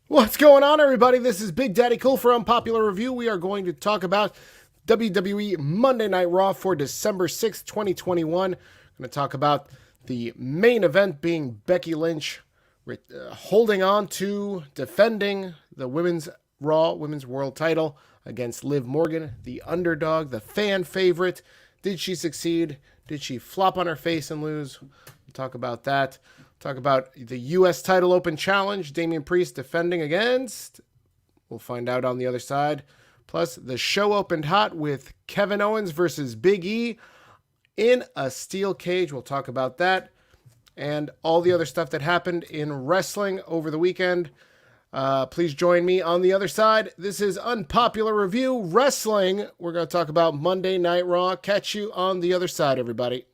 What's going on, everybody? This is Big Daddy Cool for Unpopular Review. We are going to talk about WWE Monday Night Raw for December 6th, 2021. I'm going to talk about the main event being Becky Lynch holding on to defending the Women's World title against Liv Morgan, the underdog, the fan favorite. Did she succeed? Did she flop on her face and lose? We'll talk about that. Talk about the U.S. title open challenge, Damien Priest defending against. We'll find out on the other side. Plus, the show opened hot with Kevin Owens versus Big E in a steel cage. We'll talk about that. And all the other stuff that happened in wrestling over the weekend. Please join me on the other side. This is Unpopular Review Wrestling. We're going to talk about Monday Night Raw. Catch you on the other side, everybody.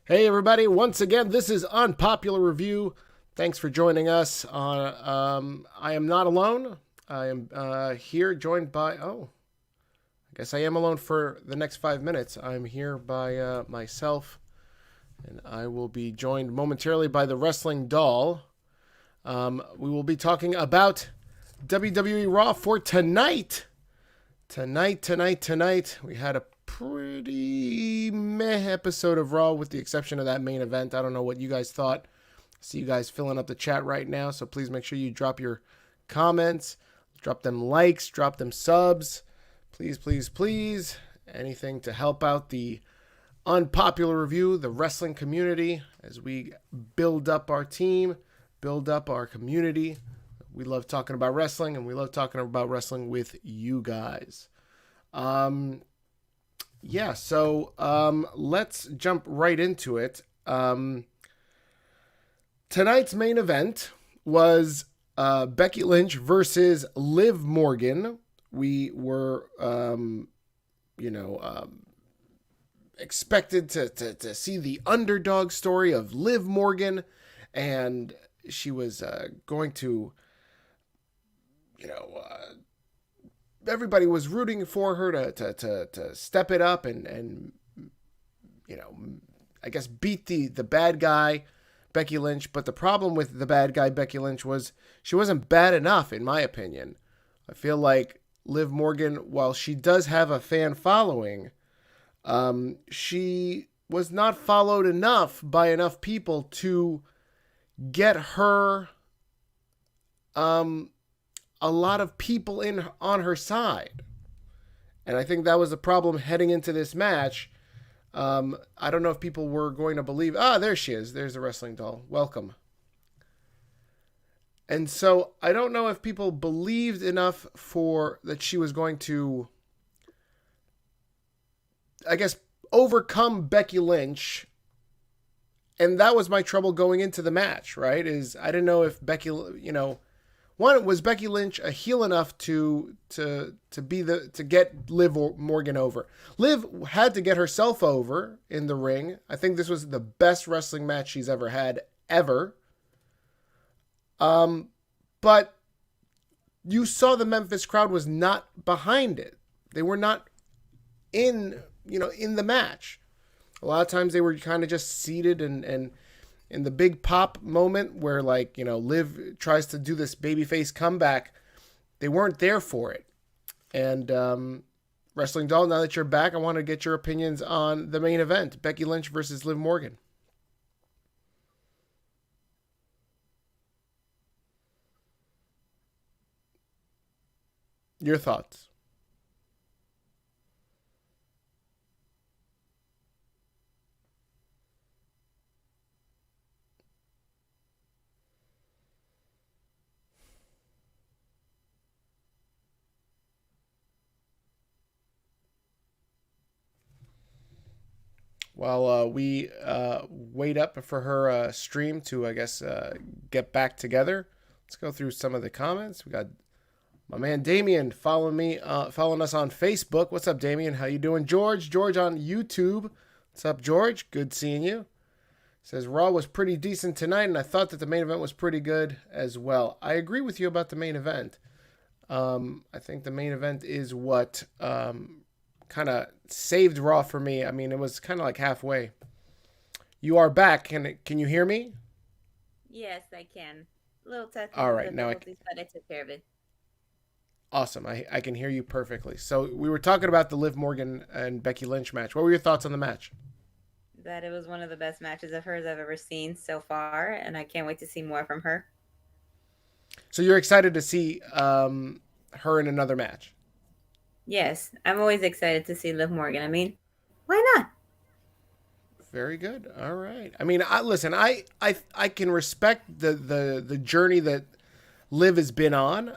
Hey everybody, once again, this is Unpopular Review. Thanks for joining us. I am not alone. I am here joined by, I guess I am alone for the next 5 minutes. I'm here by myself, and I will be joined momentarily by the Wrestling Doll. We will be talking about WWE Raw for tonight. Tonight. We had a pretty meh episode of Raw with the exception of that main event. I don't know what you guys thought. I see you guys filling up the chat right now, so please make sure you drop your comments, drop them likes, drop them subs. Please. Anything to help out the Unpopular Review, the wrestling community, as we build up our team, build up our community. We love talking about wrestling, and we love talking about wrestling with you guys. So let's jump right into it. Tonight's main event was Becky Lynch versus Liv Morgan. We were, expected to see the underdog story of Liv Morgan, and she was going to, everybody was rooting for her to step it up and I guess beat the bad guy, Becky Lynch. But the problem with the bad guy, Becky Lynch, was she wasn't bad enough, in my opinion. I feel like Liv Morgan, while she does have a fan following, she was not followed enough by enough people to get her a lot of people on her side. And I think that was the problem heading into this match. I don't know if people were going to believe, there she is. There's the Wrestling Doll. Welcome. And so I don't know if people believed enough that she was going to, I guess, overcome Becky Lynch. And that was my trouble going into the match, right? I didn't know if Becky, one, was Becky Lynch a heel enough to get Liv Morgan over? Liv had to get herself over in the ring. I think this was the best wrestling match she's ever had, ever. But you saw the Memphis crowd was not behind it. They were not in the match. A lot of times they were kind of just seated and in the big pop moment where, Liv tries to do this babyface comeback, they weren't there for it. And Wrestling Doll, now that you're back, I want to get your opinions on the main event, Becky Lynch versus Liv Morgan. Your thoughts? while we wait up for her stream to, I guess, get back together. Let's go through some of the comments. We got my man Damien following us on Facebook. What's up, Damien? How you doing? George on YouTube. What's up, George? Good seeing you. Says Raw was pretty decent tonight, and I thought that the main event was pretty good as well. I agree with you about the main event. I think the main event is what kind of saved Raw for me. I mean, it was kind of like halfway. You are back. Can you hear me? Yes, I can. A little technical All right, now but I took care of it. Awesome. I can hear you perfectly. So we were talking about the Liv Morgan and Becky Lynch match. What were your thoughts on the match? That it was one of the best matches of hers I've ever seen so far, and I can't wait to see more from her. So you're excited to see her in another match? Yes, I'm always excited to see Liv Morgan. I mean, why not? Very good. All right. I mean, I can respect the journey that Liv has been on.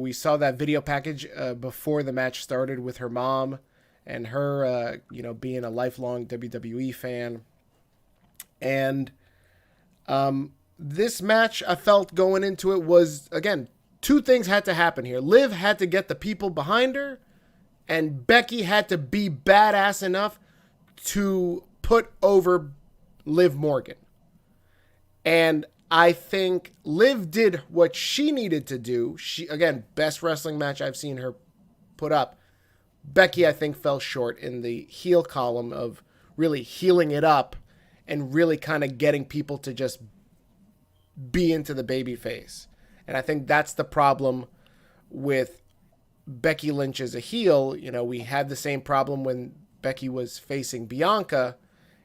We saw that video package before the match started with her mom and her, being a lifelong WWE fan. And this match, I felt going into it was, again, two things had to happen here. Liv had to get the people behind her, and Becky had to be badass enough to put over Liv Morgan. And I think Liv did what she needed to do. She, again, best wrestling match I've seen her put up. Becky, I think, fell short in the heel column of really healing it up and really kind of getting people to just be into the baby face. And I think that's the problem with Becky Lynch as a heel. You know, we had the same problem when Becky was facing Bianca.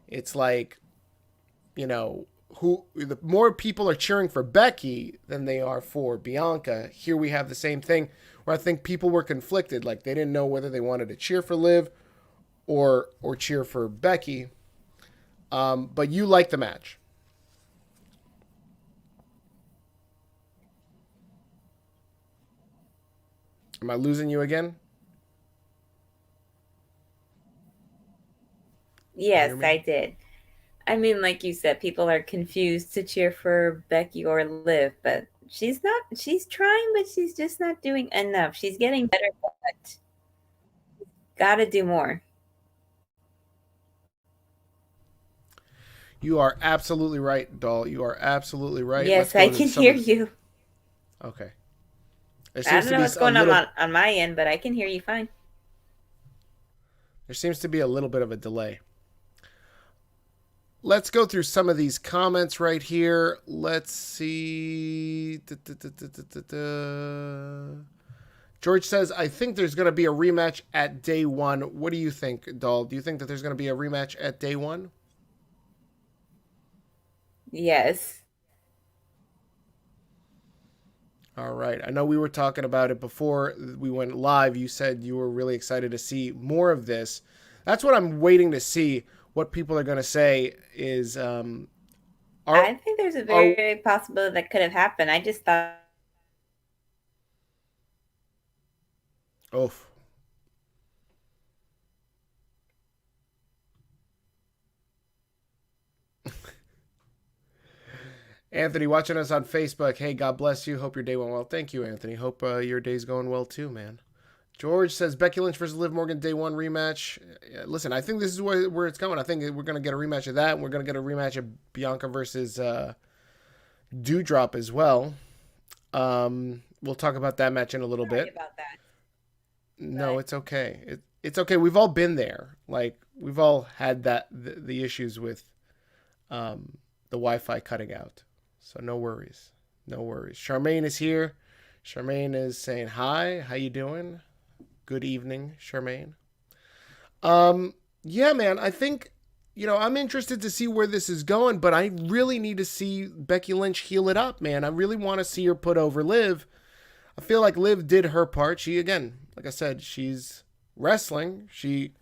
It's like, the more people are cheering for Becky than they are for Bianca. Here we have the same thing where I think people were conflicted. Like, they didn't know whether they wanted to cheer for Liv or cheer for Becky. But you like the match. Am I losing you again? Yes, I did. I mean, like you said, people are confused to cheer for Becky or Liv, but she's not. She's trying, but she's just not doing enough. She's getting better, but gotta do more. You are absolutely right, doll. You are absolutely right. Yes, I can hear you. Okay. I don't know what's going on my end, but I can hear you fine. There seems to be a little bit of a delay. Let's go through some of these comments right here. Let's see. George says, I think there's going to be a rematch at day one. What do you think, doll? Do you think that there's going to be a rematch at day one? Yes. All right. I know we were talking about it before we went live. You said you were really excited to see more of this. That's what I'm waiting to see. What people are going to say is... I think there's a very possibility that could have happened. I just thought... Oh. Anthony, watching us on Facebook. Hey, God bless you. Hope your day went well. Thank you, Anthony. Hope your day's going well too, man. George says Becky Lynch versus Liv Morgan day one rematch. Listen, I think this is where it's going. I think we're going to get a rematch of that. And we're going to get a rematch of Bianca versus Doudrop as well. We'll talk about that match in a little bit. About that. No, it's okay. It's okay. We've all been there. Like, we've all had the issues with the Wi-Fi cutting out. So no worries. No worries. Charmaine is here. Charmaine is saying hi. How you doing? Good evening, Charmaine. Yeah, man, I think, I'm interested to see where this is going, but I really need to see Becky Lynch heal it up, man. I really want to see her put over Liv. I feel like Liv did her part. She, again, like I said, she's wrestling. She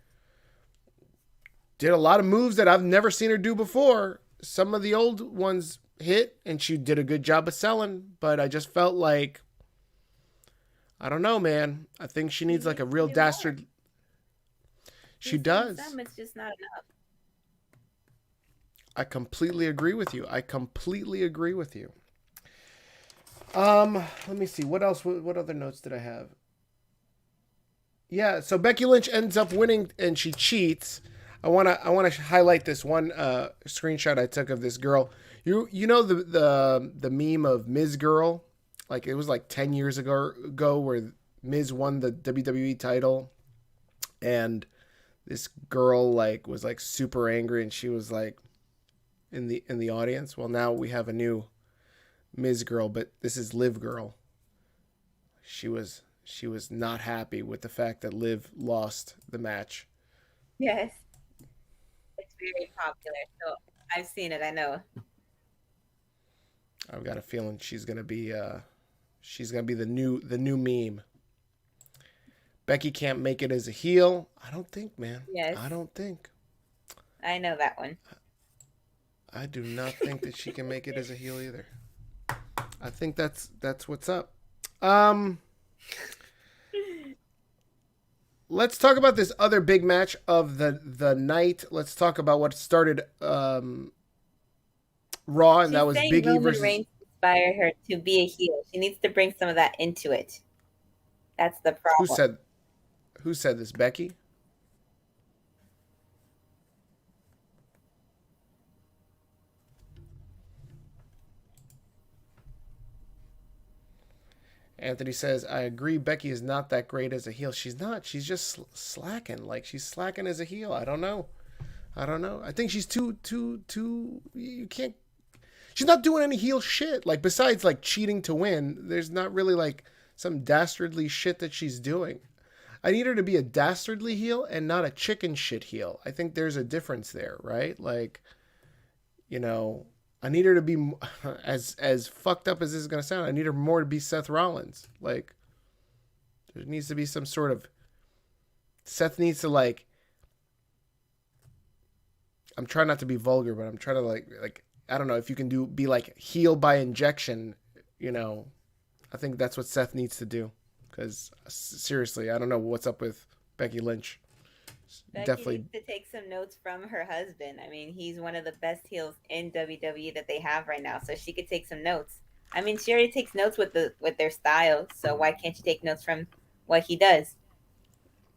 did a lot of moves that I've never seen her do before. Some of the old ones hit, and she did a good job of selling, but I just felt like, I don't know, man. I think she needs like a real dastard. She does. It's just not enough. I completely agree with you. Let me see. What else? What other notes did I have? Yeah, so Becky Lynch ends up winning and she cheats. I wanna highlight this one screenshot I took of this girl. You know the meme of Miz Girl? Like it was like 10 years ago where Miz won the WWE title and this girl like was like super angry and she was like in the audience. Well, now we have a new Miz Girl, but this is Liv Girl. She was not happy with the fact that Liv lost the match. Yes. It's very popular. So I've seen it, I know. I've got a feeling she's gonna be the new meme. Becky can't make it as a heel. I don't think, man. Yes. I don't think. I know that one. I do not think that she can make it as a heel either. I think that's what's up. Let's talk about this other big match of the night. Let's talk about what started Raw, and that was Big E versus. Reigns inspired her to be a heel. She needs to bring some of that into it. That's the problem. Who said this? Becky? Anthony says, I agree. Becky is not that great as a heel. She's not. She's just slacking. Like, she's slacking as a heel. I don't know. I think she's too, you can't, she's not doing any heel shit. Like, besides, like, cheating to win, there's not really, like, some dastardly shit that she's doing. I need her to be a dastardly heel and not a chicken shit heel. I think there's a difference there, right? Like, you know, I need her to be as fucked up as this is going to sound. I need her more to be Seth Rollins. Like, there needs to be some sort of, Seth needs to like, I'm trying not to be vulgar, but I'm trying to like, I don't know if you can be like heel by injection, you know, I think that's what Seth needs to do. Because seriously, I don't know what's up with Becky Lynch. Becky Definitely needs to take some notes from her husband. I mean, he's one of the best heels in WWE that they have right now, so she could take some notes. I mean, she already takes notes with their style, so why can't you take notes from what he does?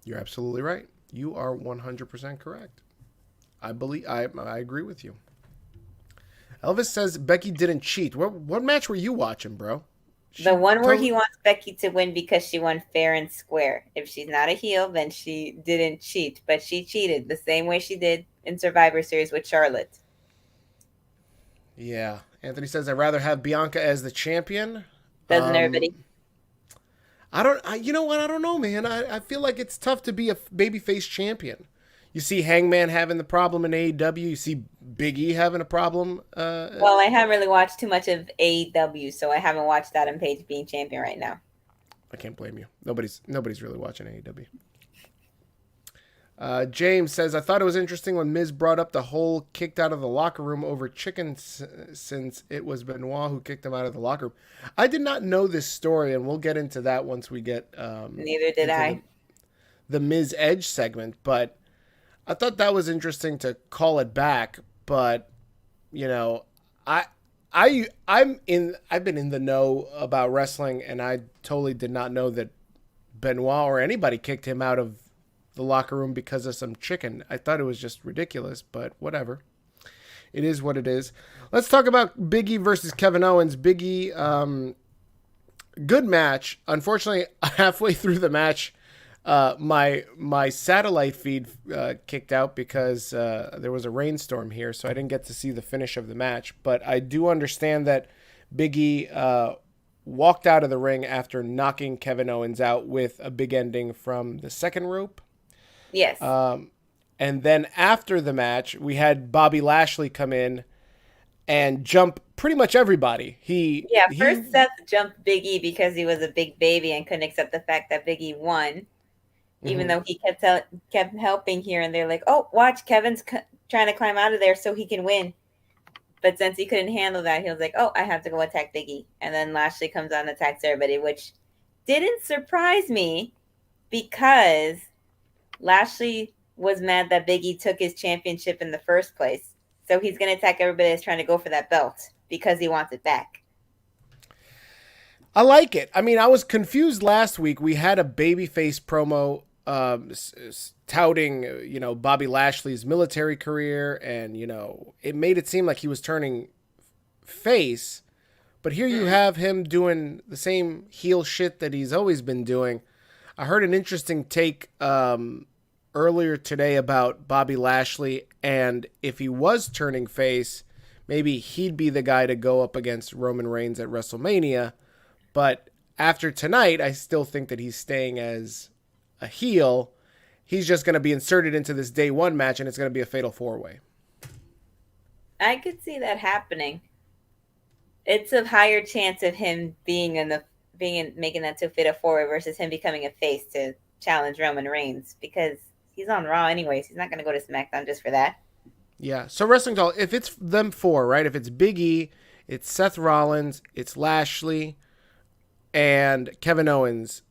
You're absolutely right. You are 100% correct. I agree with you. Elvis says Becky didn't cheat. What match were you watching, bro? The one where he wants Becky to win because she won fair and square. If she's not a heel, then she didn't cheat. But she cheated the same way she did in Survivor Series with Charlotte. Yeah. Anthony says, I'd rather have Bianca as the champion. Doesn't everybody? You know what? I don't know, man. I feel like it's tough to be a babyface champion. You see Hangman having the problem in AEW. You see Big E having a problem. Well, I haven't really watched too much of AEW, so I haven't watched Adam Page being champion right now. I can't blame you. Nobody's really watching AEW. James says, I thought it was interesting when Miz brought up the whole kicked out of the locker room over chicken since it was Benoit who kicked him out of the locker room. I did not know this story, and we'll get into that once we get neither did I. The Miz Edge segment, but I thought that was interesting to call it back, but you know, I've been in the know about wrestling, and I totally did not know that Benoit or anybody kicked him out of the locker room because of some chicken. I thought it was just ridiculous, but whatever. It is what it is. Let's talk about Big E versus Kevin Owens. Big E, good match. Unfortunately, halfway through the match, my satellite feed kicked out because there was a rainstorm here, so I didn't get to see the finish of the match. But I do understand that Big E walked out of the ring after knocking Kevin Owens out with a big ending from the second rope. Yes. And then after the match, we had Bobby Lashley come in and jump pretty much everybody. First Seth jumped Big E because he was a big baby and couldn't accept the fact that Big E won. Even though he kept helping here and there, like, oh, watch, Kevin's trying to climb out of there so he can win. But since he couldn't handle that, he was like, oh, I have to go attack Big E. And then Lashley comes on and attacks everybody, which didn't surprise me because Lashley was mad that Big E took his championship in the first place. So he's going to attack everybody that's trying to go for that belt because he wants it back. I like it. I mean, I was confused last week. We had a babyface promo touting, Bobby Lashley's military career, and, it made it seem like he was turning face. But here you have him doing the same heel shit that he's always been doing. I heard an interesting take earlier today about Bobby Lashley, and if he was turning face, maybe he'd be the guy to go up against Roman Reigns at WrestleMania. But after tonight, I still think that he's staying as a heel. He's just going to be inserted into this day one match, and it's going to be a fatal four-way. I could see that happening. It's a higher chance of him making that to fatal four-way versus him becoming a face to challenge Roman Reigns, because he's on Raw anyways. He's not going to go to SmackDown just for that. Yeah. So Wrestling Doll, if it's them four, right? If it's Big E, it's Seth Rollins, it's Lashley, and Kevin Owens,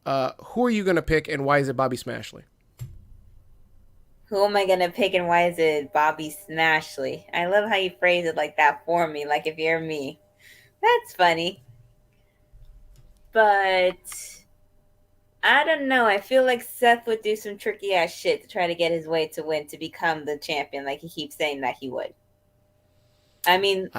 who are you going to pick, and why is it Bobby Smashley? Who am I going to pick, and why is it Bobby Smashley? I love how you phrase it like that for me, like if you're me. That's funny. But I don't know. I feel like Seth would do some tricky-ass shit to try to get his way to win, to become the champion, like he keeps saying that he would. I mean...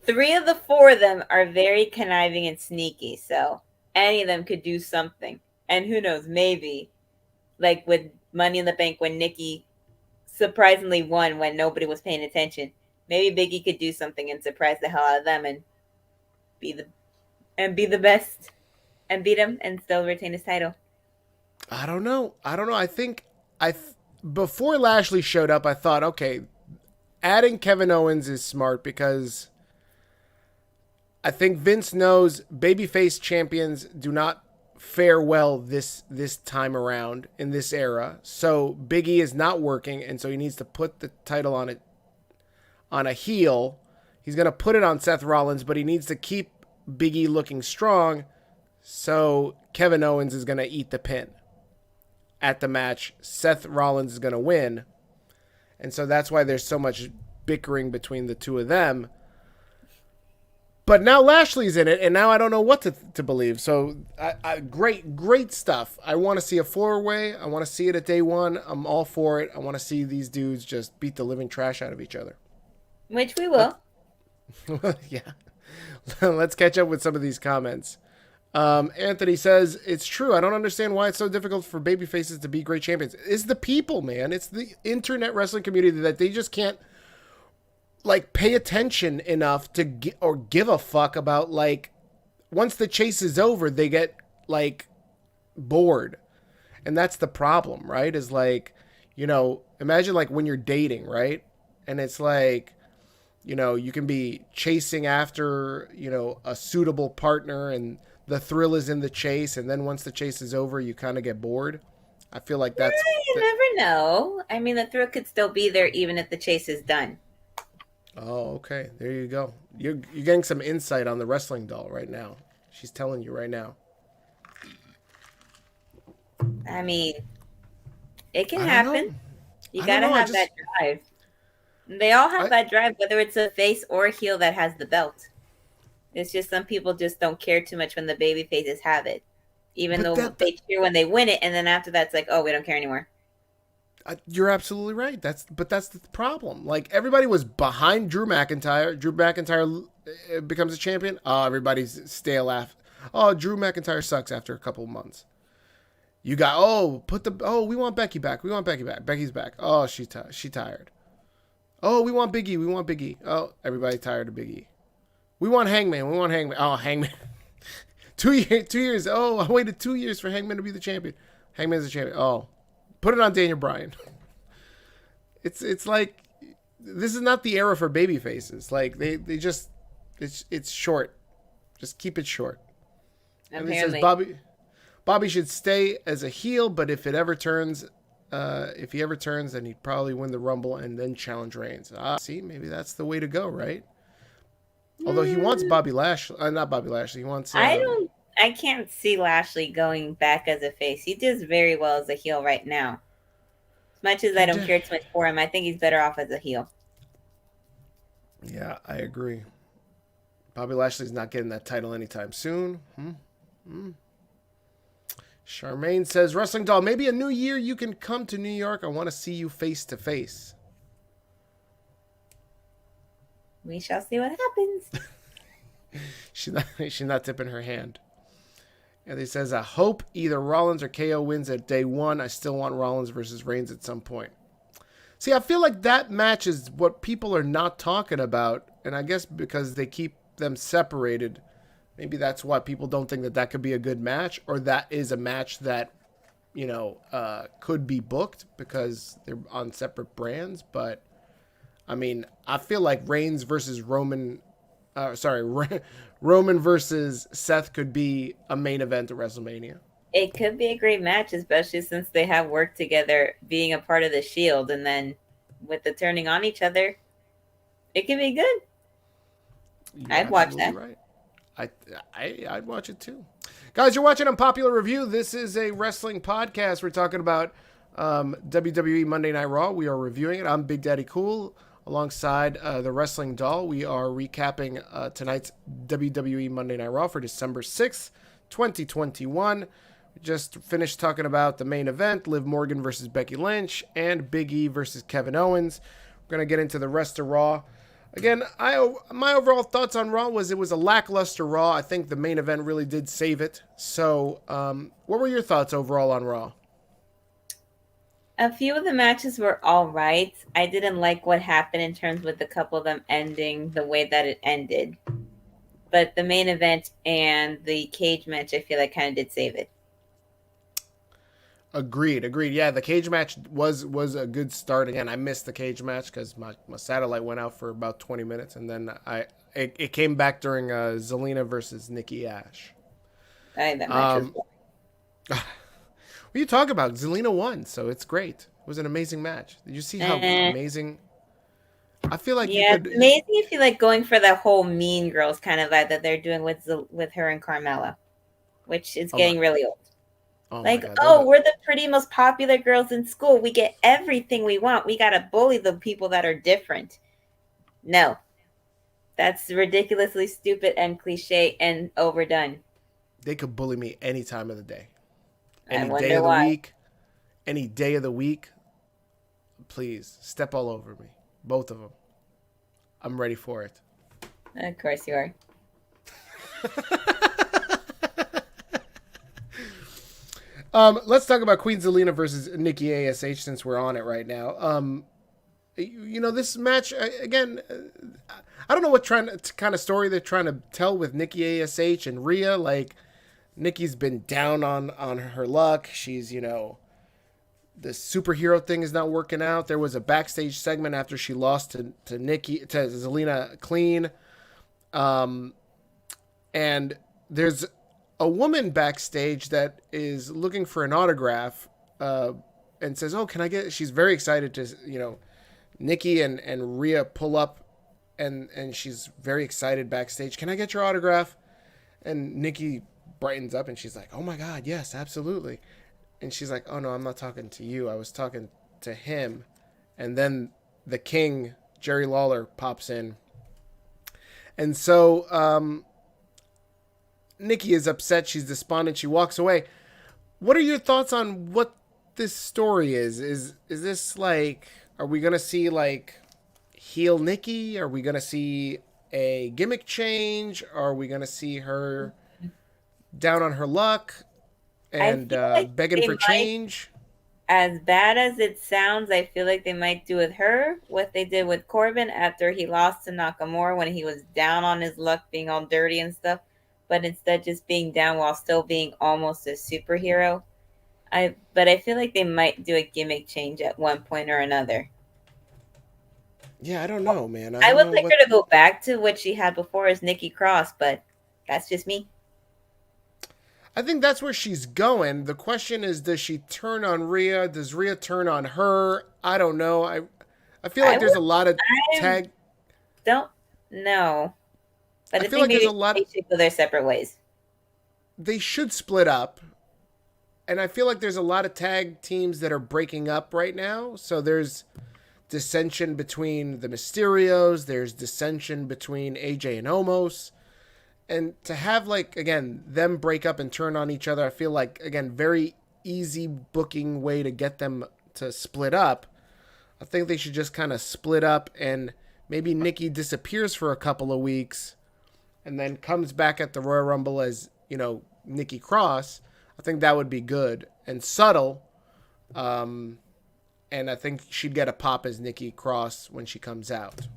3 of the 4 of them are very conniving and sneaky, so any of them could do something. And who knows, maybe, like with Money in the Bank when Nikki surprisingly won when nobody was paying attention, maybe Big E could do something and surprise the hell out of them and be the best and beat him and still retain his title. I don't know. I think before Lashley showed up, I thought, okay, adding Kevin Owens is smart because I think Vince knows babyface champions do not fare well this time around in this era. So Big E is not working, and so he needs to put the title on a heel. He's going to put it on Seth Rollins, but he needs to keep Big E looking strong. So Kevin Owens is going to eat the pin at the match. Seth Rollins is going to win. And so that's why there's so much bickering between the two of them. But now Lashley's in it, and now I don't know what to believe. So, great stuff. I want to see a four-way. I want to see it at day one. I'm all for it. I want to see these dudes just beat the living trash out of each other. Which we will. Yeah. Let's catch up with some of these comments. Anthony says, it's true. I don't understand why it's so difficult for babyfaces to be great champions. It's the people, man. It's the internet wrestling community that they just can't pay attention enough to give a fuck about, once the chase is over, they get bored. And that's the problem, right? Is imagine when you're dating, right? And it's you can be chasing after, a suitable partner, and the thrill is in the chase. And then once the chase is over, you kind of get bored. I feel like that's... You never know. I mean, the thrill could still be there even if the chase is done. Oh, okay. There you go. You're getting some insight on the Wrestling Doll right now. She's telling you right now. I mean, it can happen. You gotta have that drive. They all have that drive, whether it's a face or a heel that has the belt. It's just some people just don't care too much when the baby faces have it. Even though they cheer when they win it, and then after that, it's like, oh, we don't care anymore. You're absolutely right. That's the problem. Everybody was behind Drew McIntyre. Drew McIntyre becomes a champion. Oh, everybody's stale laugh. Oh, Drew McIntyre sucks after a couple of months. You got we want Becky back. We want Becky back. Becky's back. Oh, she tired. Oh, we want Big E. We want Big E. Oh, everybody tired of Big E. We want Hangman. We want Hangman. Oh, Hangman. 2 years. Oh, I waited 2 years for Hangman to be the champion. Hangman's the champion. Oh. Put it on Daniel Bryan. It's like, this is not the era for baby faces. They just, it's short. Just keep it short. And he says Bobby should stay as a heel, but if he ever turns, then he'd probably win the Rumble and then challenge Reigns. See, maybe that's the way to go, right? Although he wants Bobby Lashley, not Bobby Lashley. He wants. I can't see Lashley going back as a face. He does very well as a heel right now. As much as I don't care too much for him, I think he's better off as a heel. Yeah, I agree. Bobby Lashley's not getting that title anytime soon. Charmaine says, Wrestling Doll, maybe a new year you can come to New York. I want to see you face to face. We shall see what happens. She's not tipping her hand. And he says, I hope either Rollins or KO wins at day one. I still want Rollins versus Reigns at some point. See, I feel like that match is what people are not talking about. And I guess because they keep them separated, maybe that's why people don't think that could be a good match, or that is a match that, could be booked because they're on separate brands. But, I mean, I feel like Reigns versus Roman versus Seth could be a main event at WrestleMania. It could be a great match, especially since they have worked together being a part of the Shield, and then with the turning on each other, it could be good. I'd watch that. Right. I'd watch it too. Guys, you're watching Unpopular Review. This is a wrestling podcast. We're talking about WWE Monday Night Raw. We are reviewing it. I'm Big Daddy Cool. Alongside the Wrestling Doll, we are recapping tonight's WWE Monday Night Raw for December 6th, 2021. We just finished talking about the main event, Liv Morgan versus Becky Lynch, and Big E versus Kevin Owens. We're going to get into the rest of Raw. Again, my overall thoughts on Raw was it was a lackluster Raw. I think the main event really did save it. So, what were your thoughts overall on Raw? A few of the matches were all right. I didn't like what happened in terms with a couple of them ending the way that it ended. But the main event and the cage match, I feel like kind of did save it. Agreed. Yeah, the cage match was a good start. Again, I missed the cage match because my satellite went out for about 20 minutes. And then it came back during Zelina versus Nikki Ash. That match was what you talk about? Zelina won, so it's great. It was an amazing match. Did you see how amazing? I feel like it's amazing. If you like going for the whole Mean Girls kind of vibe that they're doing with her and Carmella, which is getting really old. We're the pretty most popular girls in school. We get everything we want. We gotta bully the people that are different. No, that's ridiculously stupid and cliche and overdone. They could bully me any time of the day. Any day of the week, any day of the week, please step all over me. Both of them. I'm ready for it. Of course you are. Let's talk about Queen Zelina versus Nikki ASH since we're on it right now. This match, again, I don't know what kind of story they're trying to tell with Nikki ASH and Rhea. Like, Nikki's been down on her luck. She's, the superhero thing is not working out. There was a backstage segment after she lost to Zelina clean. And there's a woman backstage that is looking for an autograph and says, can I get, she's very excited to, Nikki and Rhea pull up and she's very excited backstage. Can I get your autograph? And Nikki brightens up and she's like, oh my God, yes, absolutely. And she's like, oh no, I'm not talking to you. I was talking to him. And then the king, Jerry Lawler, pops in. And so Nikki is upset. She's despondent. She walks away. What are your thoughts on what this story is? Is this like, are we going to see like heel Nikki? Are we going to see a gimmick change? Are we going to see her down on her luck and begging for change? As bad as it sounds, I feel like they might do with her what they did with Corbin after he lost to Nakamura when he was down on his luck, being all dirty and stuff, but instead just being down while still being almost a superhero. But I feel like they might do a gimmick change at one point or another. Yeah, I don't know, man. I would like her to go back to what she had before as Nikki Cross, but that's just me. I think that's where she's going. The question is, does she turn on Rhea? Does Rhea turn on her? I don't know. I feel like there's a lot of tag. Don't know. But I feel like there's a lot. They should go their separate ways. They should split up. And I feel like there's a lot of tag teams that are breaking up right now. So does dissension between the Mysterios. There's dissension between AJ and Omos. And to have, like, again, them break up and turn on each other, I feel like, again, very easy booking way to get them to split up. I think they should just kind of split up, and maybe Nikki disappears for a couple of weeks and then comes back at the Royal Rumble as, you know, Nikki Cross. I think that would be good and subtle. And I think she'd get a pop as Nikki Cross when she comes out.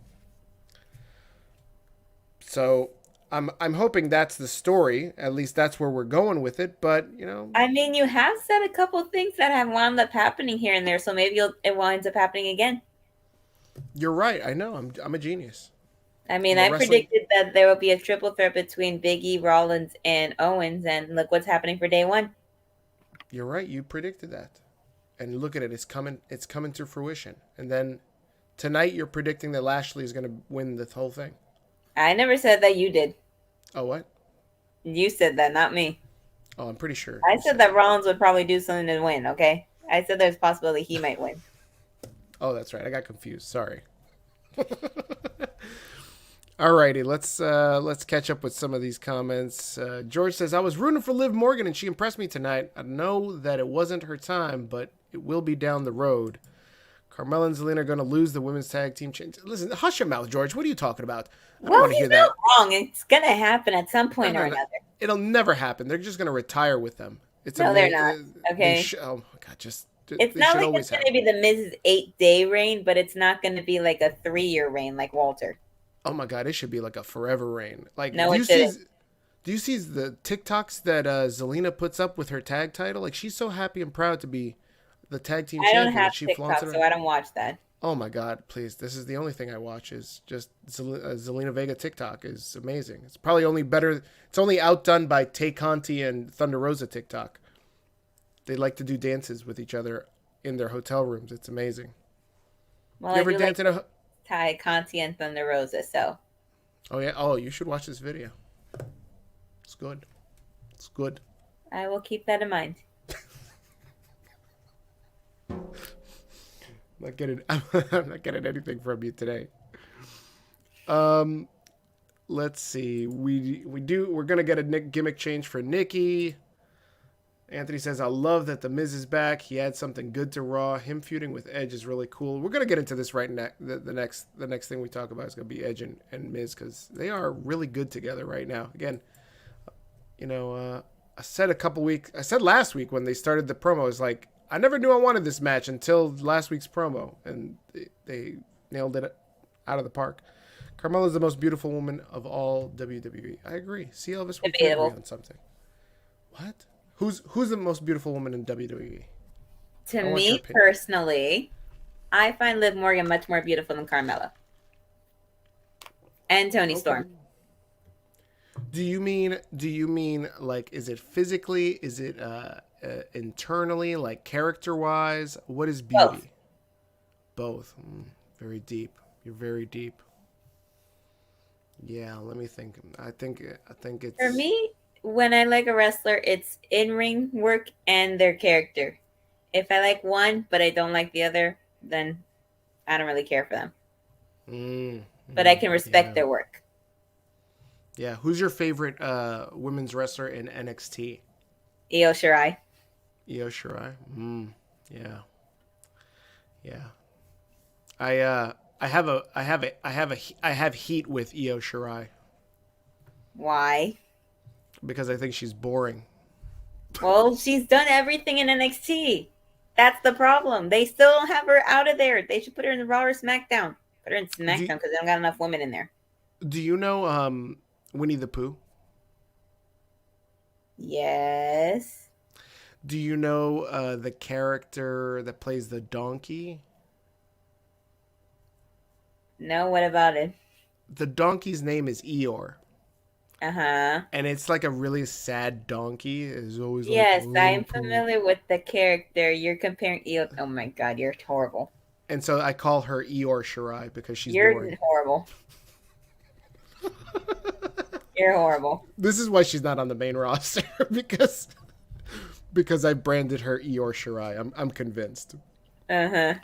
So I'm hoping that's the story. At least that's where we're going with it. But, you know, I mean, you have said a couple things that have wound up happening here and there, so maybe it winds up happening again. You're right. I know. I'm a genius. I mean, I predicted that there will be a triple threat between Big E, Rollins, and Owens, and look what's happening for day one. You're right. You predicted that. And look at it. It's coming to fruition. And then tonight you're predicting that Lashley is going to win this whole thing. I never said that. You did. Oh, what? You said that, not me. Oh, I'm pretty sure. I said that Rollins would probably do something to win, okay? I said there's a possibility he might win. Oh, that's right. I got confused. Sorry. Alrighty, let's catch up with some of these comments. George says, I was rooting for Liv Morgan and she impressed me tonight. I know that it wasn't her time, but it will be down the road. Carmella and Zelina are going to lose the women's tag team change. Listen, hush your mouth, George. What are you talking about? I don't want to hear that. Wrong. It's going to happen at some point or another. It'll never happen. They're just going to retire with them. No, they're not. Okay. Oh my God, it's not like it's going to be the Miz's 8-day reign, but it's not going to be like a 3-year reign like Walter. Oh my God, it should be like a forever reign. Like, no, it shouldn't. Do you see the TikToks that Zelina puts up with her tag title? Like, she's so happy and proud to be the tag team champion. I don't have TikTok, so I don't watch that. Oh my God, please. This is the only thing I watch is just Zelina Vega TikTok is amazing. It's probably only better. It's only outdone by Tay Conti and Thunder Rosa TikTok. They like to do dances with each other in their hotel rooms. It's amazing. Well, you ever dance in a... Tay Conti and Thunder Rosa, so... Oh, yeah. Oh, you should watch this video. It's good. It's good. I will keep that in mind. I'm not getting anything from you today. Let's see. We're gonna get a gimmick change for Nikki. Anthony says, I love that the Miz is back. He adds something good to Raw. Him feuding with Edge is really cool. We're gonna get into this right now. The next thing we talk about is gonna be Edge and Miz, because they are really good together right now. Again, you know, I said last week when they started the promo, I was like, I never knew I wanted this match until last week's promo, and they nailed it out of the park. Carmella is the most beautiful woman of all WWE. I agree. See, Elvis, we can agree on something. What? Who's the most beautiful woman in WWE? To me personally, I find Liv Morgan much more beautiful than Carmella. And Toni Storm. Do you mean like, is it physically? Is it internally, like character-wise? What is beauty? Both. Very deep. You're very deep. Yeah, let me think. I think it's... For me, when I like a wrestler, it's in-ring work and their character. If I like one, but I don't like the other, then I don't really care for them. But I can respect their work. Yeah. Who's your favorite women's wrestler in NXT? Io Shirai. Io Shirai. Yeah. Yeah. I have heat with Io Shirai. Why? Because I think she's boring. Well, she's done everything in NXT. That's the problem. They still don't have her out of there. They should put her in Raw or SmackDown. Put her in SmackDown because they don't got enough women in there. Do you know Winnie the Pooh? Yes. Do you know the character that plays the donkey? No, what about it? The donkey's name is Eeyore. Uh-huh. And it's like a really sad donkey. It's always yes, like, I'm familiar with the character. You're comparing Eeyore. Oh my God, you're horrible. And so I call her Eeyore Shirai because she's You're boring. Horrible. You're horrible. This is why she's not on the main roster because I branded her Eeyore Shirai. I'm convinced. Uh-huh.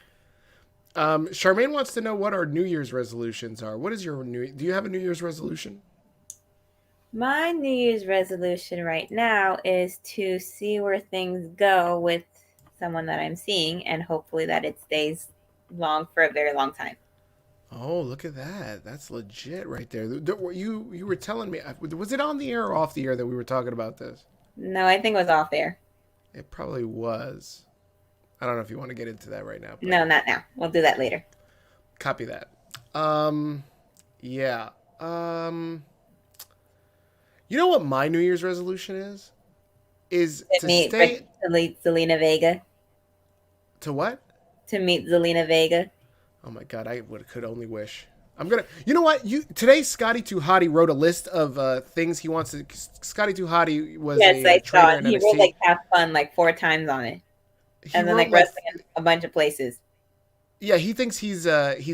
Charmaine wants to know what our New Year's resolutions are. What is your do you have a New Year's resolution? My New Year's resolution right now is to see where things go with someone that I'm seeing, and hopefully that it stays long for a very long time. Oh, look at that. That's legit right there. You were telling me, was it on the air or off the air that we were talking about this? No, I think it was off air. It probably was. I don't know if you want to get into that right now. But No, not now. We'll do that later. copy that. Yeah. You know what my New Year's resolution is? Is to stay to meet Zelina Vega. To what? To meet Zelina Vega. Oh my god, could only wish. I'm gonna. You know what? Today Scotty Too Hottie wrote a list of things he wants to. Scotty Too Hottie was I saw it. He wrote like have fun like 4 times on it, and then like wrestling in a bunch of places. Yeah, he thinks he's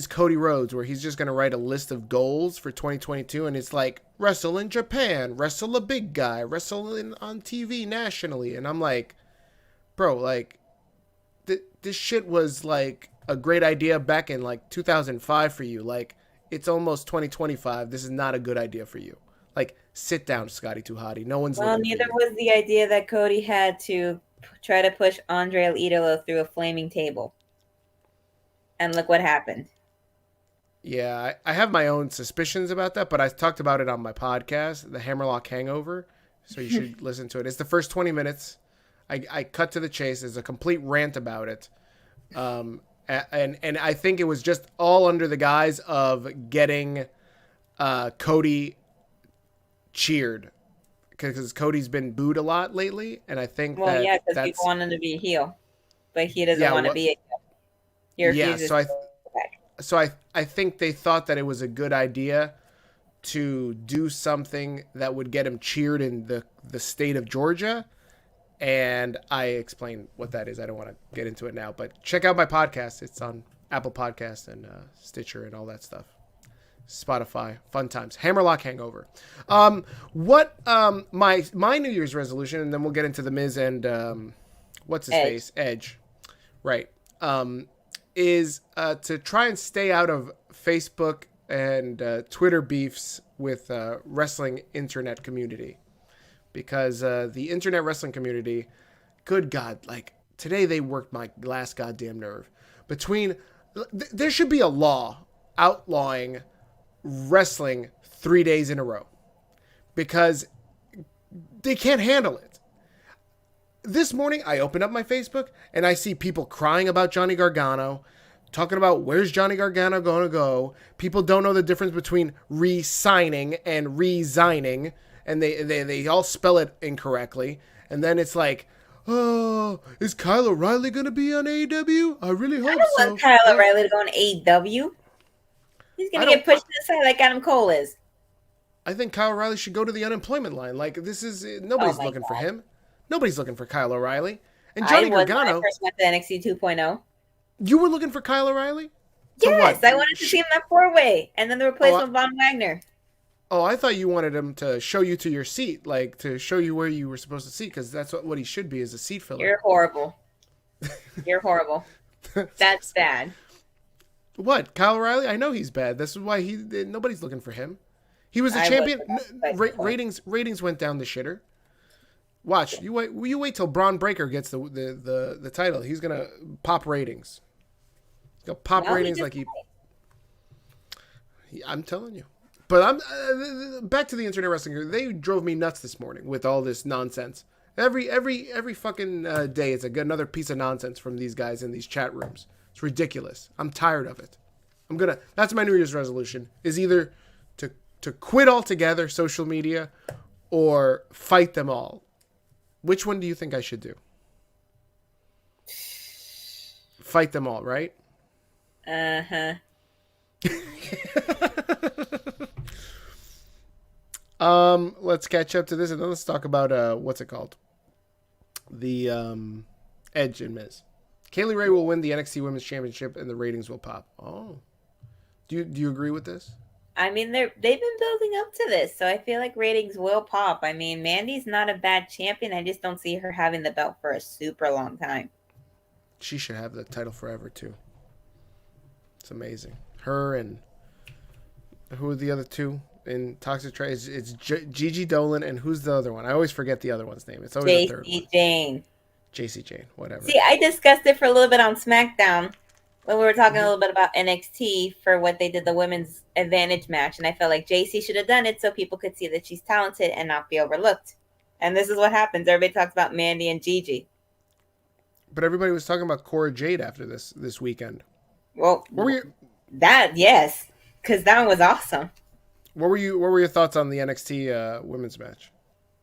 Cody Rhodes, where he's just gonna write a list of goals for 2022, and it's like wrestle in Japan, wrestle a big guy, wrestle on TV nationally, and I'm like, bro, like, this shit was like a great idea back in like 2005 for you. Like, it's almost 2025. This is not a good idea for you. Like, sit down, Scotty Too Hottie. No one's. Well, neither was the idea that Cody had to try to push Andre El Idolo through a flaming table. And look what happened. Yeah, I have my own suspicions about that, but I talked about it on my podcast, The Hammerlock Hangover. So you should listen to it. It's the first 20 minutes. I cut to the chase. There's a complete rant about it. And I think it was just all under the guise of getting Cody cheered. Because Cody's been booed a lot lately. And I think because people want him to be a heel. But he doesn't want to be a heel. So I think they thought that it was a good idea to do something that would get him cheered in the state of Georgia. And I explained what that is. I don't want to get into it now, but check out my podcast. It's on Apple Podcasts and Stitcher and all that stuff. Spotify, fun times. Hammerlock Hangover. My New Year's resolution, and then we'll get into the Miz and what's his face? Edge. Right. Is to try and stay out of Facebook and Twitter beefs with wrestling internet community. Because the internet wrestling community, good God, like today they worked my last goddamn nerve. There should be a law outlawing wrestling 3 days in a row. Because they can't handle it. This morning, I opened up my Facebook, and I see people crying about Johnny Gargano, talking about where's Johnny Gargano going to go. People don't know the difference between re-signing and resigning, and they all spell it incorrectly. And then it's like, oh, is Kyle O'Reilly going to be on AEW? I really hope so. I don't want Kyle O'Reilly to go on AEW. He's going to get pushed to the side like Adam Cole is. I think Kyle O'Reilly should go to the unemployment line. Like, nobody's looking for him. Nobody's looking for Kyle O'Reilly. And Johnny Gargano. I first went to NXT 2.0. You were looking for Kyle O'Reilly? Yes, I wanted to see him in that 4-way. And then the replacement of Von Wagner. Oh, I thought you wanted him to show you to your seat. Like, to show you where you were supposed to sit. Because that's what he should be, is a seat filler. You're horrible. You're horrible. That's bad. What? Kyle O'Reilly? I know he's bad. This is why nobody's looking for him. He was a champion. Ratings went down the shitter. Watch, you wait till Braun Breaker gets the title. He's gonna pop ratings. He's gonna pop ratings like I'm telling you. But I'm back to the internet wrestling. They drove me nuts this morning with all this nonsense. Every fucking day, it's another piece of nonsense from these guys in these chat rooms. It's ridiculous. I'm tired of it. That's my New Year's resolution. Is either to quit altogether social media, or fight them all. Which one do you think I should do? Fight them all, right? Uh-huh. Let's catch up to this, and then let's talk about what's it called? The Edge and Miz. Kayley Ray will win the NXT Women's Championship, and the ratings will pop. Oh, do you agree with this? I mean, they've been building up to this, so I feel like ratings will pop. I mean, Mandy's not a bad champion. I just don't see her having the belt for a super long time. She should have the title forever, too. It's amazing. Her and who are the other two in Toxic Tray? It's Gigi Dolan, and who's the other one? I always forget the other one's name. It's always the third one. JC Jane. JC Jane, whatever. See, I discussed it for a little bit on SmackDown when we were talking a little bit about NXT for what they did the women's advantage match, and I felt like JC should have done it so people could see that she's talented and not be overlooked. And this is what happens. Everybody talks about Mandy and Gigi. But everybody was talking about Cora Jade after this weekend. Well, what were you? Yes, because that one was awesome. What were your thoughts on the NXT women's match?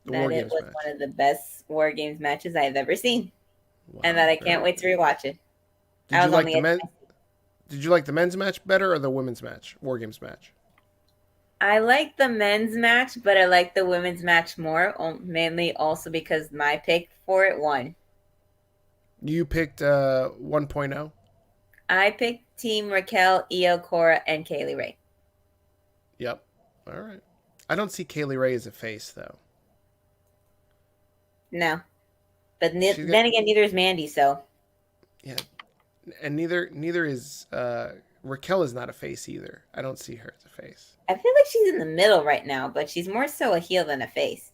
That it was one of the best War Games matches I've ever seen, and that I can't wait to rewatch it. Did you like the men's match better or the women's match, War Games match? I like the men's match, but I like the women's match more, mainly also because my pick for it won. You picked 1.0? I picked Team Raquel, Io, Cora, and Kayley Ray. Yep. All right. I don't see Kayley Ray as a face, though. No. But then again, neither is Mandy, so. Yeah. And neither is Raquel is not a face either. I don't see her as a face. I feel like she's in the middle right now, but she's more so a heel than a face.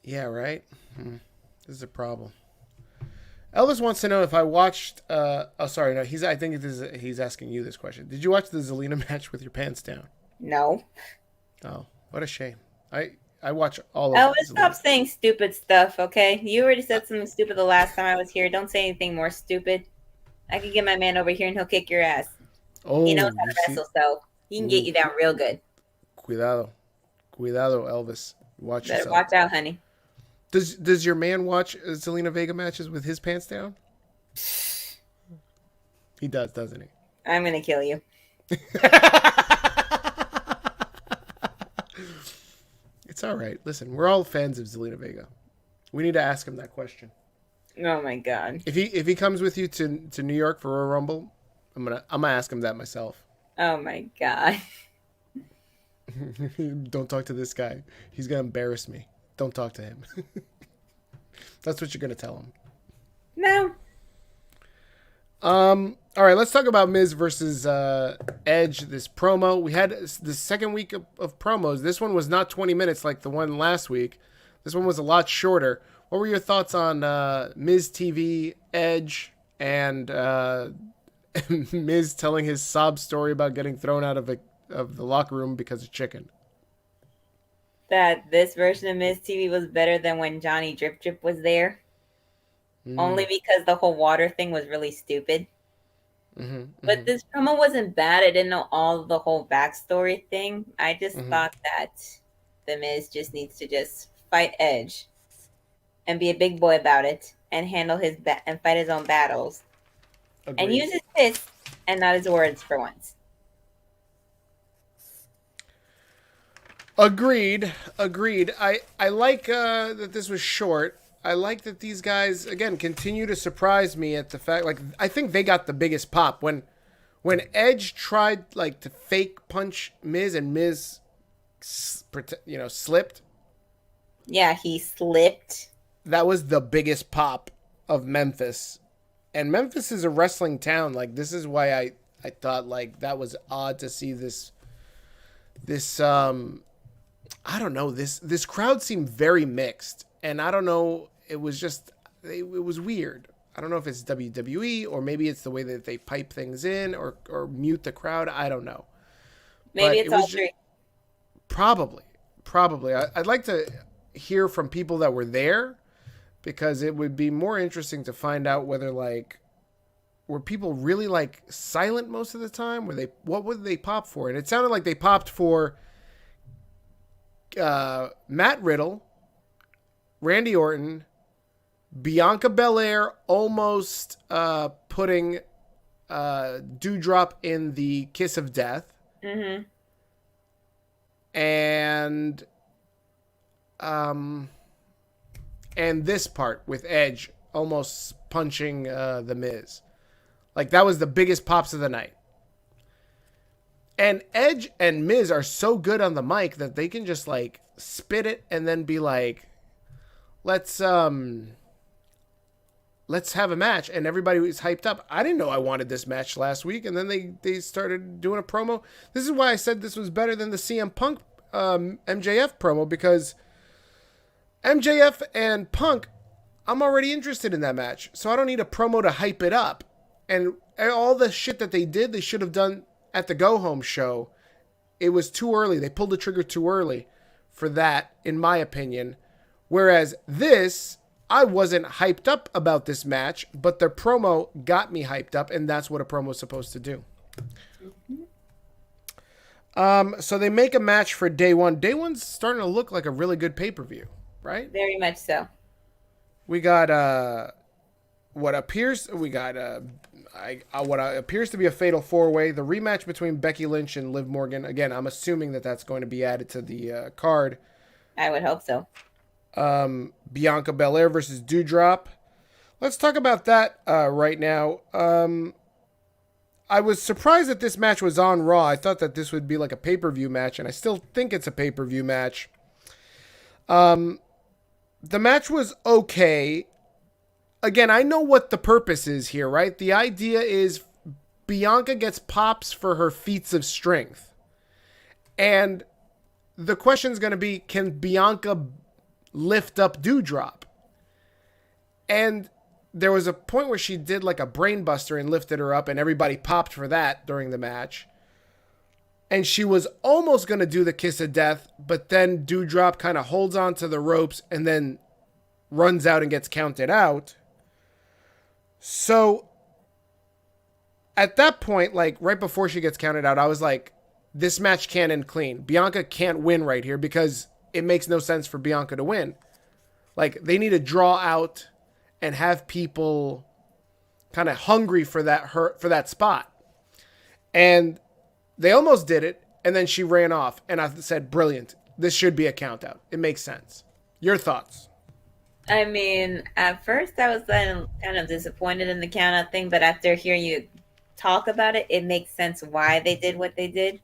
Yeah, right? This is a problem. Elvis wants to know if I watched I think he's asking you this question. Did you watch the Zelina match with your pants down? No. Oh, what a shame. I watch all of Elvis, stop saying stupid stuff, okay? You already said something stupid the last time I was here. Don't say anything more stupid. I can get my man over here and he'll kick your ass. Oh, he knows how to wrestle, so he can get you down real good. Cuidado, Elvis. Watch yourself. Watch out, honey. Does your man watch Zelina Vega matches with his pants down? He does, doesn't he? I'm gonna kill you. It's all right. Listen, we're all fans of Zelina Vega. We need to ask him that question. Oh my god! If he comes with you to New York for Royal Rumble, I'm gonna ask him that myself. Oh my god! Don't talk to this guy. He's gonna embarrass me. Don't talk to him. That's what you're gonna tell him. No. All right, let's talk about Miz versus Edge, this promo. We had the second week of promos. This one was not 20 minutes like the one last week. This one was a lot shorter. What were your thoughts on Miz TV, Edge, and Miz telling his sob story about getting thrown out of the locker room because of chicken? That this version of Miz TV was better than when Johnny Drip Drip was there. Only because the whole water thing was really stupid. But this promo wasn't bad. I didn't know all of the whole backstory thing. I just thought that the Miz just needs to just fight Edge and be a big boy about it and handle and fight his own battles. Agreed. And use his fists and not his words for once. Agreed. I like that this was short. I like that these guys, again, continue to surprise me at the fact, like, I think they got the biggest pop. When Edge tried, like, to fake punch Miz and Miz, slipped. Yeah, he slipped. That was the biggest pop of Memphis. And Memphis is a wrestling town. Like, this is why I thought, like, that was odd to see this I don't know, this crowd seemed very mixed. And I don't know, it was weird. I don't know if it's WWE or maybe it's the way that they pipe things in or mute the crowd. I don't know. Maybe it's all three. Probably. I'd like to hear from people that were there because it would be more interesting to find out whether, like, were people really, like, silent most of the time? What would they pop for? And it sounded like they popped for Matt Riddle, Randy Orton, Bianca Belair almost putting Doudrop in the kiss of death. Mm-hmm. And this part with Edge almost punching the Miz. Like, that was the biggest pops of the night. And Edge and Miz are so good on the mic that they can just, like, spit it and then be like, let's let's have a match. And everybody was hyped up. I didn't know I wanted this match last week. And then they started doing a promo. This is why I said this was better than the CM Punk MJF promo, because MJF and Punk, I'm already interested in that match. So I don't need a promo to hype it up. And all the shit that they did, they should have done at the Go Home show. It was too early. They pulled the trigger too early for that, in my opinion. Whereas this, I wasn't hyped up about this match, but their promo got me hyped up, and that's what a promo is supposed to do. So they make a match for day one. Day one's starting to look like a really good pay-per-view, right? Very much so. We got what appears to be a fatal four-way, the rematch between Becky Lynch and Liv Morgan. Again, I'm assuming that that's going to be added to the card. I would hope so. Bianca Belair versus Doudrop. Let's talk about that right now. I was surprised that this match was on Raw. I thought that this would be like a pay-per-view match, and I still think it's a pay-per-view match. The match was okay. Again, I know what the purpose is here, right? The idea is Bianca gets pops for her feats of strength. And the question is going to be, can Bianca lift up Doudrop? And there was a point where she did like a brain buster and lifted her up, and everybody popped for that during the match. And she was almost going to do the kiss of death, but then Doudrop kind of holds on to the ropes and then runs out and gets counted out. So at that point, like right before she gets counted out, I was like, this match can't end clean. Bianca can't win right here because it makes no sense for Bianca to win. Like, they need to draw out and have people kind of hungry for that spot. And they almost did it, and then she ran off. And I said, brilliant. This should be a count out. It makes sense. Your thoughts? I mean, at first I was kind of disappointed in the count out thing, but after hearing you talk about it, it makes sense why they did what they did.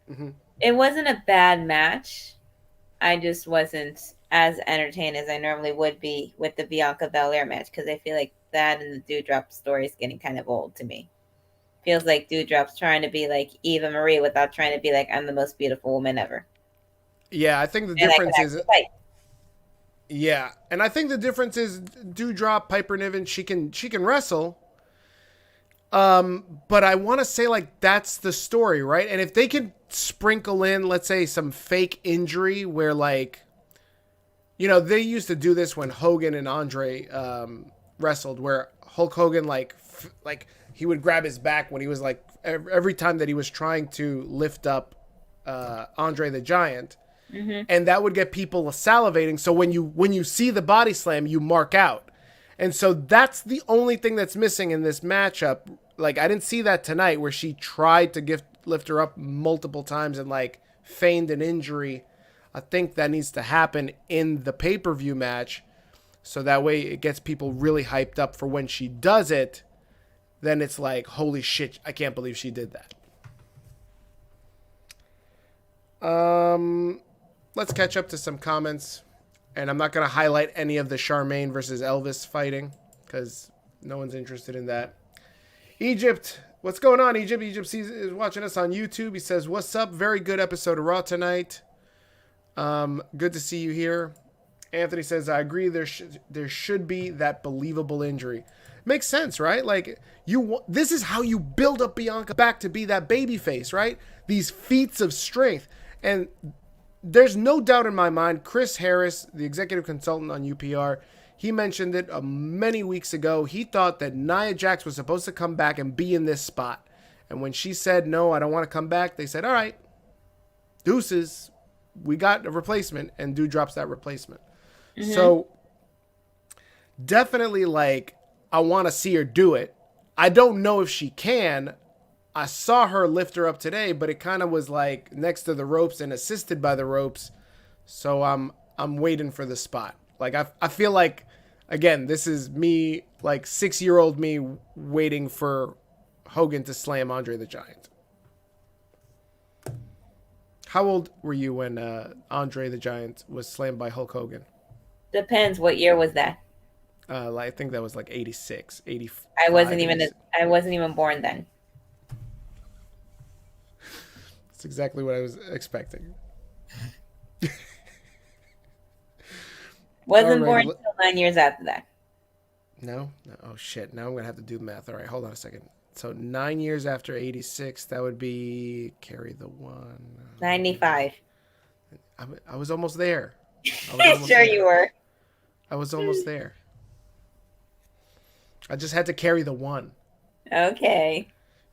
Mm-hmm. It wasn't a bad match. I just wasn't as entertained as I normally would be with the Bianca Belair match, because I feel like that and the Doudrop story is getting kind of old to me. Feels like Doudrop's trying to be like Eva Marie without trying to be like, I'm the most beautiful woman ever. Yeah, I think the difference is... Yeah, and I think the difference is Doudrop, Piper Niven, she can wrestle. But I want to say, like, that's the story, right? And if they could sprinkle in, let's say, some fake injury where, like, you know, they used to do this when Hogan and Andre wrestled, where Hulk Hogan, like he would grab his back when he was, like, every time that he was trying to lift up Andre the Giant. Mm-hmm. And that would get people salivating. So when you see the body slam, you mark out. And so that's the only thing that's missing in this matchup. Like, I didn't see that tonight, where she tried to lift her up multiple times and, like, feigned an injury. I think that needs to happen in the pay-per-view match, so that way it gets people really hyped up for when she does it. Then it's like, holy shit, I can't believe she did that. Let's catch up to some comments. And I'm not going to highlight any of the Charmaine versus Elvis fighting, because no one's interested in that. Egypt. What's going on, Egypt? Egypt is watching us on YouTube. He says, what's up? Very good episode of Raw tonight. Good to see you here. Anthony says, I agree. There should be that believable injury. Makes sense, right? Like, this is how you build up Bianca back to be that baby face, right? These feats of strength. And there's no doubt in my mind, Chris Harris, the executive consultant on UPR, he mentioned it many weeks ago. He thought that Nia Jax was supposed to come back and be in this spot. And when she said, no, I don't want to come back, they said, all right, deuces, we got a replacement, and Doudrop's that replacement. Mm-hmm. So definitely, like, I want to see her do it. I don't know if she can. I saw her lift her up today, but it kind of was like next to the ropes and assisted by the ropes. So I'm waiting for the spot. Like, I feel like, again, this is me, like 6-year-old me, waiting for Hogan to slam Andre the Giant. How old were you when Andre the Giant was slammed by Hulk Hogan? Depends. What year was that? I think that was like 86, 85. I wasn't even 86. I wasn't even born then. That's exactly what I was expecting. Wasn't All born right. until 9 years after that. No? Oh, shit. Now I'm going to have to do the math. All right, hold on a second. So 9 years after 86, that would be carry the one. 95. I was almost there. Sure you were. I was almost there. I just had to carry the one. Okay.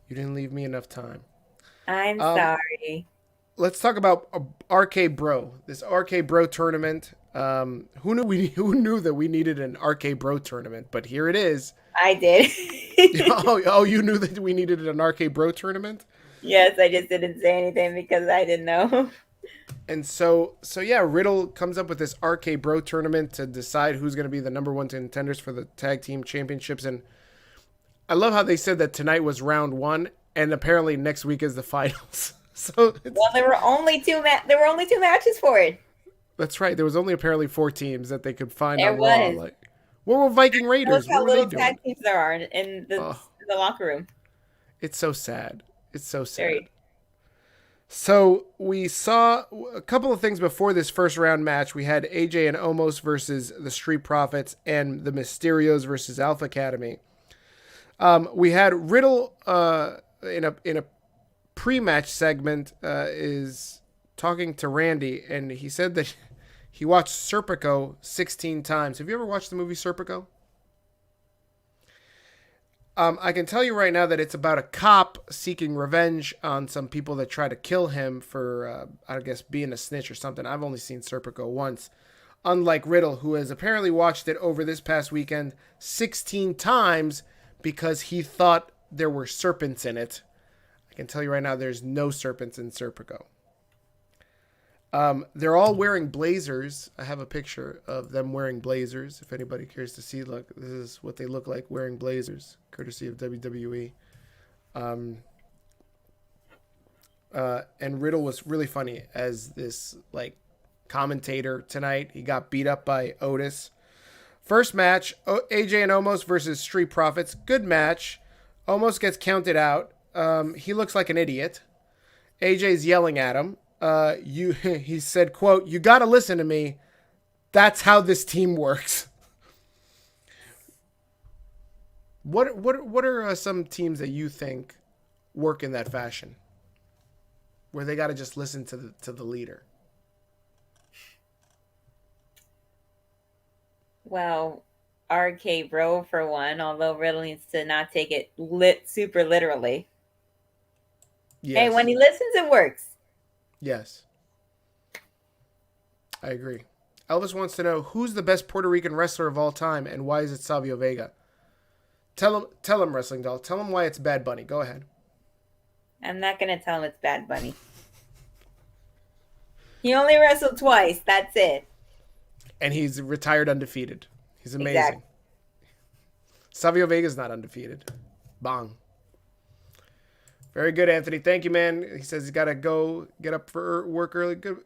You didn't leave me enough time. I'm sorry. Let's talk about RK-Bro. This RK-Bro tournament. Who knew that we needed an RK-Bro tournament? But here it is. I did. Oh, you knew that we needed an RK-Bro tournament? Yes, I just didn't say anything because I didn't know. And so yeah, Riddle comes up with this RK-Bro tournament to decide who's going to be the number one contenders for the tag team championships. And I love how they said that tonight was round one, and apparently next week is the finals. So there were only two matches for it. That's right. There was only apparently 4 teams that they could find There on Raw. was. Like, what were Viking Raiders? Look how What were they little doing? tag teams there are in the locker room. It's so sad. It's so sad. Very. So we saw a couple of things before this first round match. We had AJ and Omos versus the Street Profits and the Mysterios versus Alpha Academy. We had Riddle in a pre-match segment is talking to Randy, and he said that he watched Serpico 16 times. Have you ever watched the movie Serpico? I can tell you right now that it's about a cop seeking revenge on some people that try to kill him for, I guess, being a snitch or something. I've only seen Serpico once. Unlike Riddle, who has apparently watched it over this past weekend 16 times because he thought there were serpents in it. I can tell you right now there's no serpents in Serpico. They're all wearing blazers. I have a picture of them wearing blazers. If anybody cares to see, look, this is what they look like wearing blazers, courtesy of WWE. And Riddle was really funny as this like commentator tonight. He got beat up by Otis. First match, AJ and Omos versus Street Profits. Good match. Omos gets counted out. He looks like an idiot. AJ's yelling at him. He said, quote, "You got to listen to me. That's how this team works." What are some teams that you think work in that fashion, where they got to just listen to the leader? Well, RK-Bro for one, although Riddle needs to not take it super literally. Yes. Hey, when he listens, it works. Yes. I agree. Elvis wants to know who's the best Puerto Rican wrestler of all time and why is it Savio Vega? Tell him, Wrestling Doll. Tell him why it's Bad Bunny. Go ahead. I'm not going to tell him it's Bad Bunny. He only wrestled twice. That's it. And he's retired undefeated. He's amazing. Exactly. Savio Vega's not undefeated. Bong. Very good, Anthony. Thank you, man. He says he's got to go get up for work early. Good.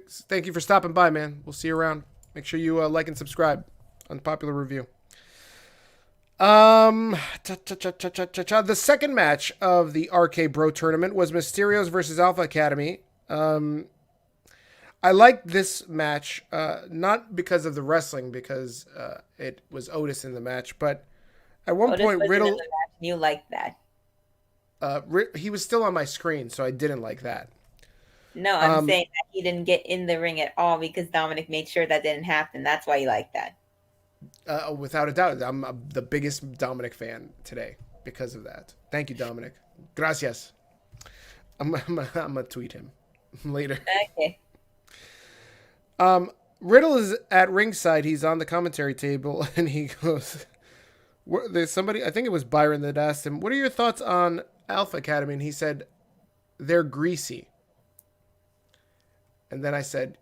Thank you for stopping by, man. We'll see you around. Make sure you like and subscribe. Unpopular review. The second match of the RK-Bro tournament was Mysterios versus Alpha Academy. I liked this match, not because of the wrestling, because it was Otis in the match, but at one point Riddle. You liked that. He was still on my screen, so I didn't like that. No, I'm saying that he didn't get in the ring at all because Dominic made sure that didn't happen. That's why you like that. Without a doubt. I'm the biggest Dominic fan today because of that. Thank you, Dominic. Gracias. I'm gonna tweet him later. Okay. Riddle is at ringside. He's on the commentary table, and he goes, there's somebody, I think it was Byron, that asked him, what are your thoughts on Alpha Academy? And he said, they're greasy. And then I said,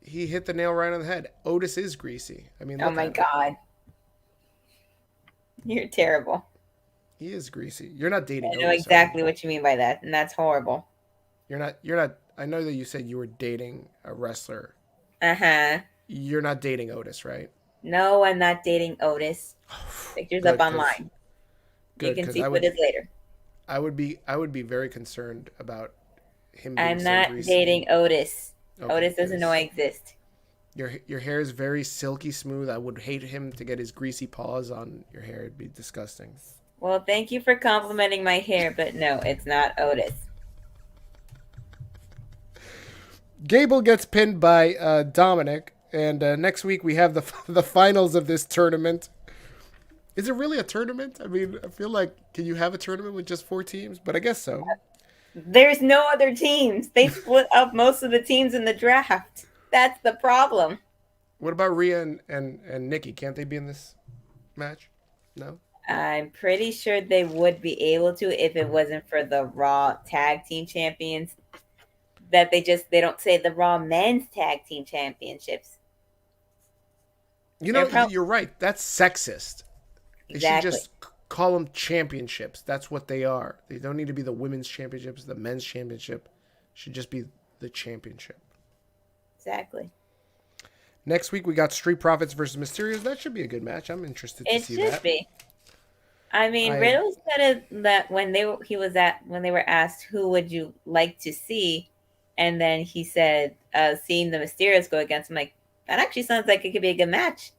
he hit the nail right on the head. Otis is greasy. I mean, oh my God. You're terrible. He is greasy. You're not dating Otis. I know exactly what you mean by that, and that's horrible. You're not, I know that you said you were dating a wrestler. Uh-huh. You're not dating Otis, right? No, I'm not dating Otis. Pictures up Good, online. You can because see footage later. I would be very concerned about him being I'm so not greasy. dating Otis. Okay, Otis doesn't know I exist. your hair is very silky smooth. I would hate him to get his greasy paws on your hair. It'd be disgusting. Well, thank you for complimenting my hair, but no, it's not Otis. Gable gets pinned by Dominic, and next week we have the finals of this tournament. Is it really a tournament? I mean, I feel like, can you have a tournament with just 4 teams? But I guess so. There's no other teams. They split up most of the teams in the draft. That's the problem. What about Rhea and Nikki? Can't they be in this match? No? I'm pretty sure they would be able to if it wasn't for the Raw Tag Team Champions. That they don't say the Raw Men's Tag Team Championships. You know, you're right. That's sexist. They should just call them championships. That's what they are. They don't need to be the women's championships. The men's championship should just be the championship. Exactly. Next week we got Street Profits versus Mysterios. That should be a good match. I'm interested to see that. It should be. I mean, Riddle said that when they were asked who would you like to see, and then he said seeing the Mysterios go against him. Like, that actually sounds like it could be a good match.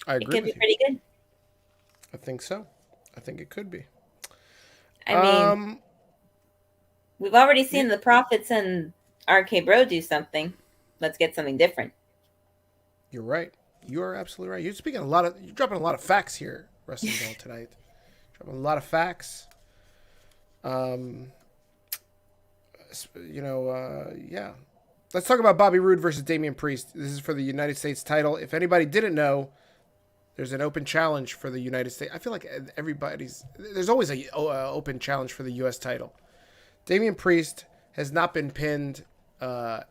I agree. It could be pretty good. I think so. I think it could be. I mean, we've already seen the Profits and RK-Bro do something. Let's get something different. You're right. You are absolutely right. You're dropping a lot of facts here, Wrestling Ball, tonight. Dropping a lot of facts. Yeah. Let's talk about Bobby Roode versus Damien Priest. This is for the United States title. If anybody didn't know, there's an open challenge for the United States. I feel like there's always an open challenge for the U.S. title. Damien Priest has not been pinned, in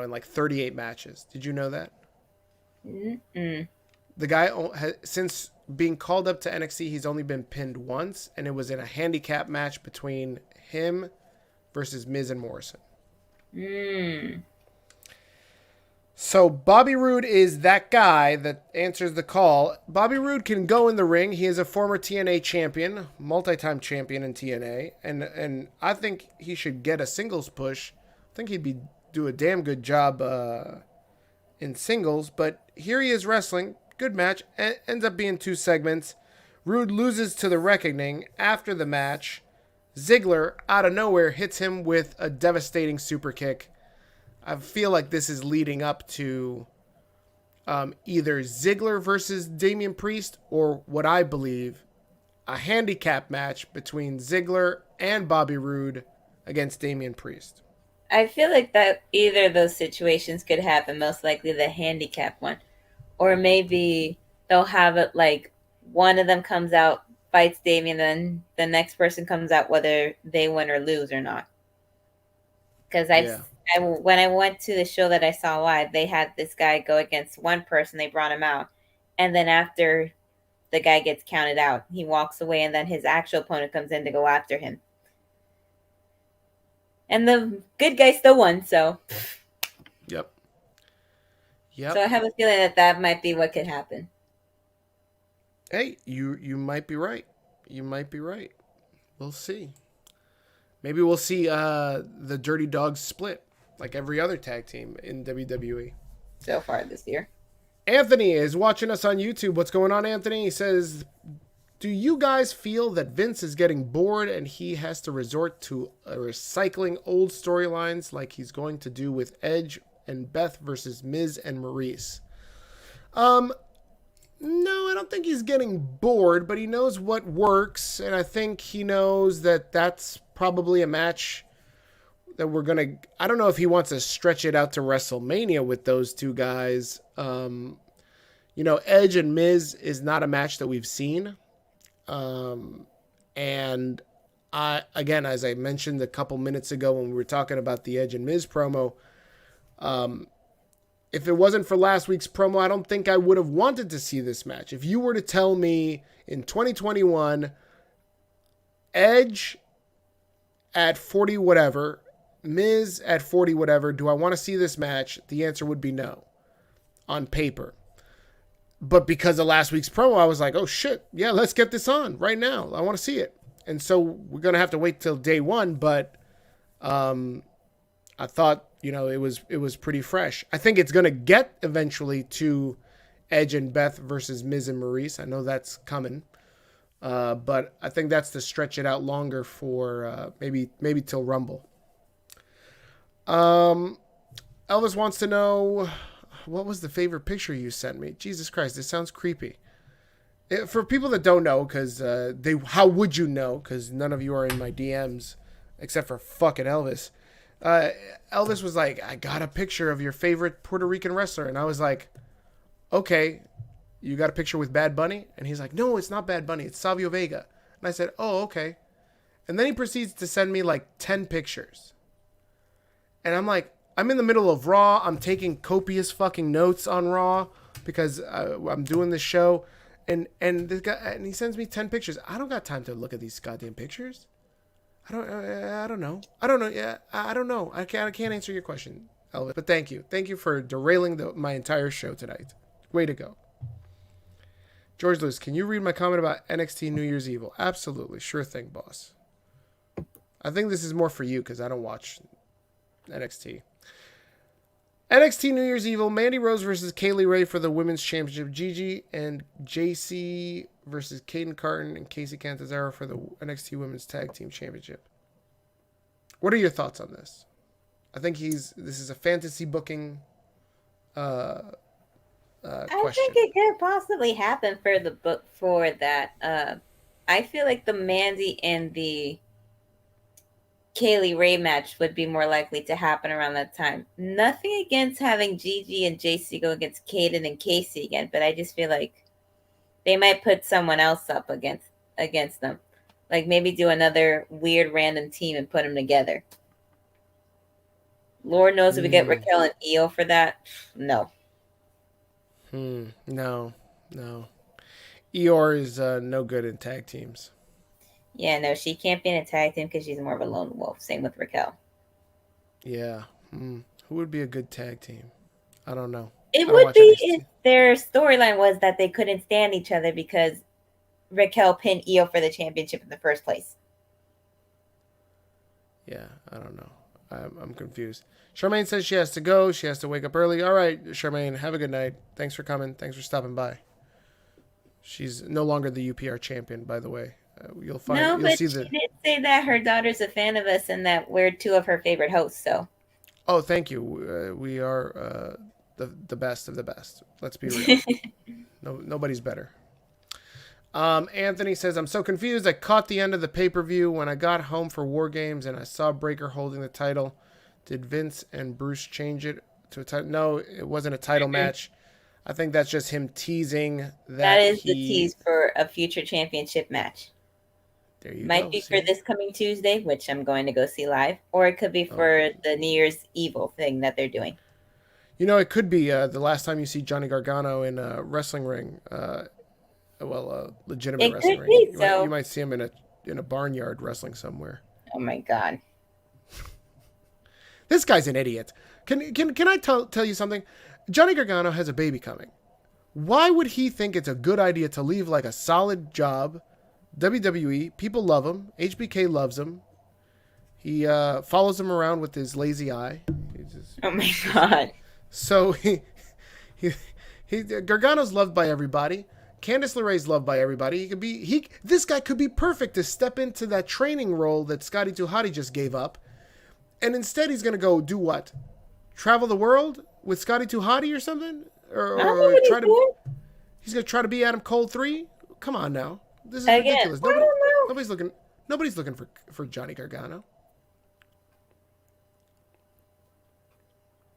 like 38 matches. Did you know that? Mm-mm. The guy, since being called up to NXT, he's only been pinned once, and it was in a handicap match between him versus Miz and Morrison. So Bobby Roode is that guy that answers the call. Bobby Roode can go in the ring. He is a former TNA champion, multi-time champion in TNA, and I think he should get a singles push. I think he'd do a damn good job in singles, but here he is wrestling. Good match. Ends up being 2 segments. Roode loses to the Reckoning. After the match, Ziggler, out of nowhere, hits him with a devastating super kick. I feel like this is leading up to either Ziggler versus Damien Priest or what I believe a handicap match between Ziggler and Bobby Roode against Damien Priest. I feel like that either of those situations could happen, most likely the handicap one. Or maybe they'll have it like one of them comes out, fights Damien, then the next person comes out whether they win or lose or not. Because when I went to the show that I saw live, they had this guy go against one person. They brought him out. And then after the guy gets counted out, he walks away, and then his actual opponent comes in to go after him. And the good guy still won, so. Yep. So I have a feeling that might be what could happen. Hey, you might be right. You might be right. We'll see. Maybe we'll see the Dirty Dogs split like every other tag team in WWE. So far this year. Anthony is watching us on YouTube. What's going on, Anthony? He says, do you guys feel that Vince is getting bored and he has to resort to recycling old storylines like he's going to do with Edge and Beth versus Miz and Maurice? No, I don't think he's getting bored, but he knows what works, and I think he knows that that's probably a match that we're going to... I don't know if he wants to stretch it out to WrestleMania with those two guys. Edge and Miz is not a match that we've seen. And again, as I mentioned a couple minutes ago when we were talking about the Edge and Miz promo, if it wasn't for last week's promo, I don't think I would have wanted to see this match. If you were to tell me in 2021, Edge at 40 whatever, Miz at 40 whatever, do I want to see this match? The answer would be no on paper. But because of last week's promo, I was like, oh shit, yeah, let's get this on right now. I want to see it. And so we're going to have to wait till day one, but I thought, it was pretty fresh. I think it's going to get eventually to Edge and Beth versus Miz and Maurice. I know that's coming. But I think that's to stretch it out longer for maybe till Rumble. Elvis wants to know, what was the favorite picture you sent me? Jesus Christ, this sounds creepy. For people that don't know, because how would you know? Because none of you are in my DMs, except for fucking Elvis. Elvis was like, I got a picture of your favorite Puerto Rican wrestler. And I was like, okay, you got a picture with Bad Bunny? And he's like, no, it's not Bad Bunny. It's Savio Vega. And I said, oh, okay. And then he proceeds to send me like 10 pictures. And I'm like, I'm in the middle of Raw. I'm taking copious fucking notes on Raw because I'm doing this show. And this guy, and he sends me 10 pictures. I don't got time to look at these goddamn pictures. I don't know. Yeah, I don't know. I can't answer your question, Elvis. But thank you. Thank you for derailing my entire show tonight. Way to go. George Lewis, can you read my comment about NXT New Year's Evil? Absolutely. Sure thing, boss. I think this is more for you because I don't watch NXT. NXT New Year's Evil, Mandy Rose versus Kayley Ray for the Women's Championship. Gigi and JC versus Kaden Carton and Casey Cantazaro for the NXT Women's Tag Team Championship. What are your thoughts on this? I think this is a fantasy booking question. I think it could possibly happen for the book for that. I feel like the Mandy and the Kayley Ray match would be more likely to happen around that time. Nothing against having Gigi and JC go against Kaden and Casey again, but I just feel like they might put someone else up against them. Like maybe do another weird random team and put them together. Lord knows if we get Raquel and Io for that. No. No. Eeyore is no good in tag teams. Yeah, no, she can't be in a tag team because she's more of a lone wolf. Same with Raquel. Yeah. Who would be a good tag team? I don't know. It would be if their storyline was that they couldn't stand each other because Raquel pinned Io for the championship in the first place. Yeah, I don't know. I'm confused. Charmaine says she has to go. She has to wake up early. All right, Charmaine, have a good night. Thanks for coming. Thanks for stopping by. She's no longer the UPR champion, by the way. You'll see she did say that her daughter's a fan of us and that we're two of her favorite hosts. So, oh, thank you. We are the best of the best. Let's be real. Nobody's better. Anthony says, I'm so confused. I caught the end of the pay-per-view when I got home for War Games and I saw Breakker holding the title. Did Vince and Bruce change it to a title? No, it wasn't a title match. I think that's just him teasing that is the tease for a future championship match. There you Might be for this coming Tuesday, which I'm going to go see live, or it could be for the New Year's Evil thing that they're doing. It could be the last time you see Johnny Gargano in a wrestling ring. Legitimate wrestling ring. You might see him in a barnyard wrestling somewhere. Oh my God. This guy's an idiot. Can I tell you something? Johnny Gargano has a baby coming. Why would he think it's a good idea to leave like a solid job? WWE, people love him. HBK loves him. He follows him around with his lazy eye. Oh my God. So Gargano's loved by everybody. Candice LeRae's loved by everybody. This guy could be perfect to step into that training role that Scotty 2 Hotty just gave up. And instead he's going to go do what? Travel the world with Scotty 2 Hotty or something? Or he's going to try to be Adam Cole 3? Come on now. This is ridiculous. Nobody's looking for Johnny Gargano.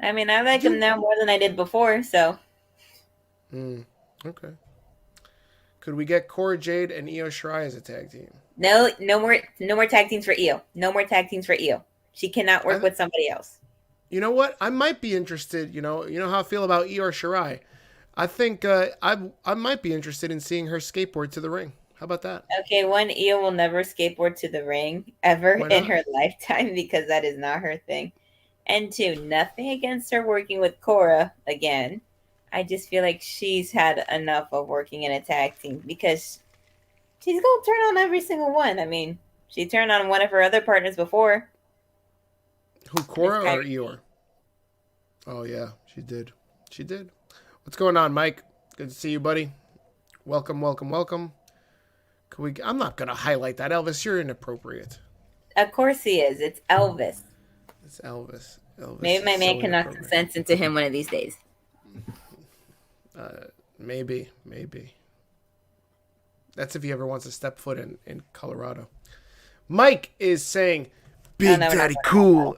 I mean, I like him now more than I did before, so. Okay. Could we get Cora Jade and Io Shirai as a tag team? No more tag teams for Io. No more tag teams for Io. She cannot work with somebody else. You know what? I might be interested. You know how I feel about Io Shirai. I think I might be interested in seeing her skateboard to the ring. How about that? Okay, one, Io will never skateboard to the ring ever in her lifetime because that is not her thing. And two, nothing against her working with Cora again. I just feel like she's had enough of working in a tag team because she's going to turn on every single one. I mean, she turned on one of her other partners before. Who, Cora or Eeyore? Oh, yeah, she did. She did. What's going on, Mike? Good to see you, buddy. Welcome, welcome, welcome. I'm not going to highlight that, Elvis. You're inappropriate. Of course he is. It's Elvis. It's Elvis. Maybe my man can knock some sense into him one of these days. Maybe. That's if he ever wants to step foot in Colorado. Mike is saying, Big Daddy Cool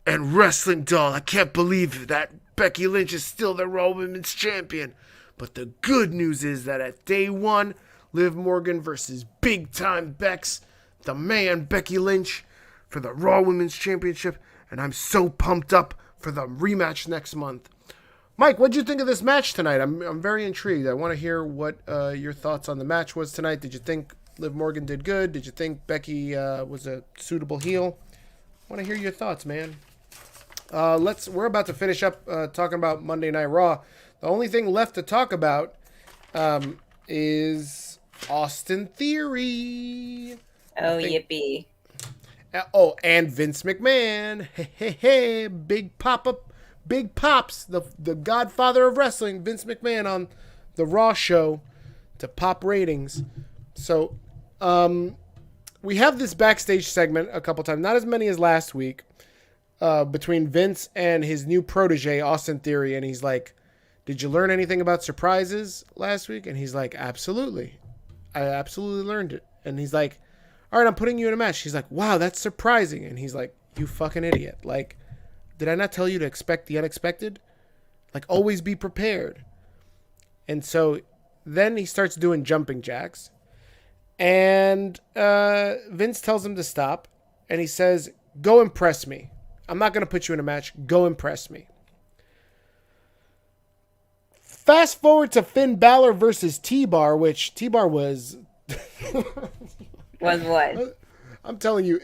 and Wrestling Doll. I can't believe that Becky Lynch is still the Raw Women's Champion. But the good news is that at day one, Liv Morgan versus Big Time Bex, the man Becky Lynch, for the Raw Women's Championship. And I'm so pumped up for the rematch next month. Mike, what'd you think of this match tonight? I'm very intrigued. I want to hear what your thoughts on the match was tonight. Did you think Liv Morgan did good? Did you think Becky was a suitable heel? I want to hear your thoughts, man. We're about to finish up talking about Monday Night Raw. The only thing left to talk about is Austin Theory. Oh, yippee. And Vince McMahon. Hey, big pop-up. Big Pops, the godfather of wrestling, Vince McMahon on the Raw show to pop ratings. So we have this backstage segment a couple times, not as many as last week, between Vince and his new protege, Austin Theory. And he's like, did you learn anything about surprises last week? And he's like, absolutely. I absolutely learned it. And he's like, all right, I'm putting you in a match. He's like, wow, that's surprising. And he's like, you fucking idiot. Like, did I not tell you to expect the unexpected? Like, always be prepared. And so then he starts doing jumping jacks. And Vince tells him to stop. And he says, go impress me. I'm not going to put you in a match. Go impress me. Fast forward to Finn Balor versus T-Bar, which T-Bar was... Was what? I'm telling you,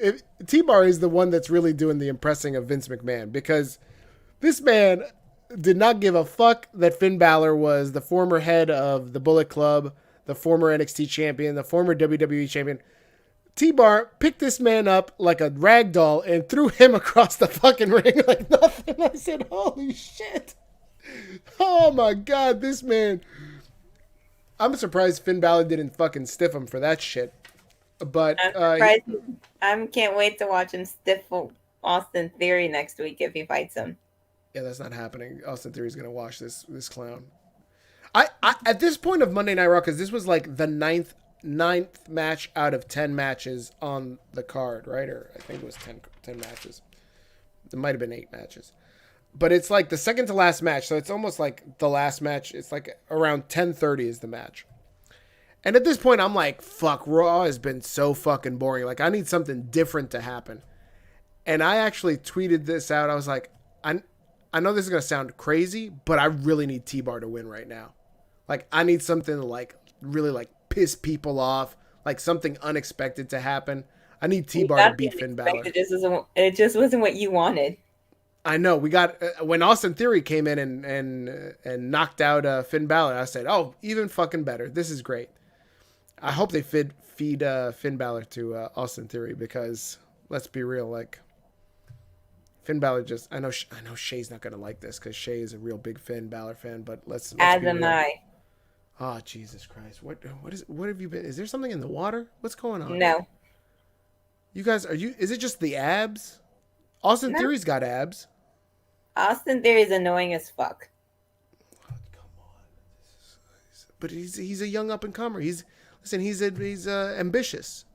T-Bar is the one that's really doing the impressing of Vince McMahon, because this man did not give a fuck that Finn Balor was the former head of the Bullet Club, the former NXT champion, the former WWE champion. T-Bar picked this man up like a rag doll and threw him across the fucking ring like nothing. I said, holy shit. Oh my God, this man. I'm surprised Finn Balor didn't fucking stiff him for that shit. But I can't wait to watch him stiff Austin Theory next week if he fights him. Yeah, that's not happening. Austin Theory's gonna wash this clown. I at this point of Monday Night Raw, because this was like the ninth match out of 10 matches on the card, right? Or I think it was 10 matches. It might have been 8 matches. But it's like the second to last match, so it's almost like the last match. It's like around 10:30 is the match. And at this point, I'm like, fuck, Raw has been so fucking boring. Like, I need something different to happen. And I actually tweeted this out. I was like, I know this is going to sound crazy, but I really need T-Bar to win right now. Like, I need something to, like, really, like, piss people off. Like, something unexpected to happen. I need T-Bar to beat Finn Balor. It just wasn't what you wanted. I know. We got... when Austin Theory came in and knocked out Finn Balor, I said, oh, even fucking better. This is great. I hope they feed Finn Balor to Austin Theory, because let's be real, like, Finn Balor just... I know Shay's not going to like this, because Shay is a real big Finn Balor fan, but let's As am I. Oh, Jesus Christ. What have you been... Is there something in the water? What's going on? No. You guys, is it just the abs? Austin Theory's got abs. Austin Theory is annoying as fuck. Come on. But he's a young up-and-comer. He's ambitious.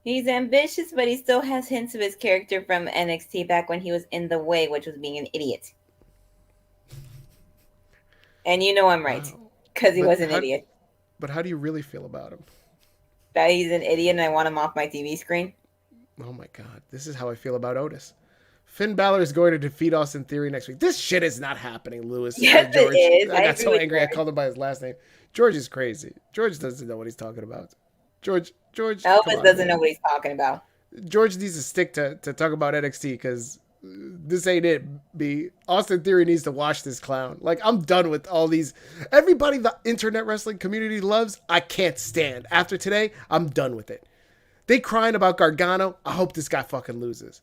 He's ambitious, but he still has hints of his character from NXT back when he was in the way, which was being an idiot. And you know I'm right, because he was an idiot. But how do you really feel about him? That he's an idiot and I want him off my TV screen? Oh my God. This is how I feel about Otis. Finn Balor is going to defeat Austin Theory next week. This shit is not happening, Lewis. Yes, George. it is. I got so angry I called him by his last name. George is crazy. George doesn't know what he's talking about. George. Elvis doesn't know what he's talking about. George needs to stick to talk about NXT, because this ain't it, B. Austin Theory needs to watch this clown. Like, I'm done with all these. Everybody the internet wrestling community loves, I can't stand. After today, I'm done with it. They crying about Gargano. I hope this guy fucking loses.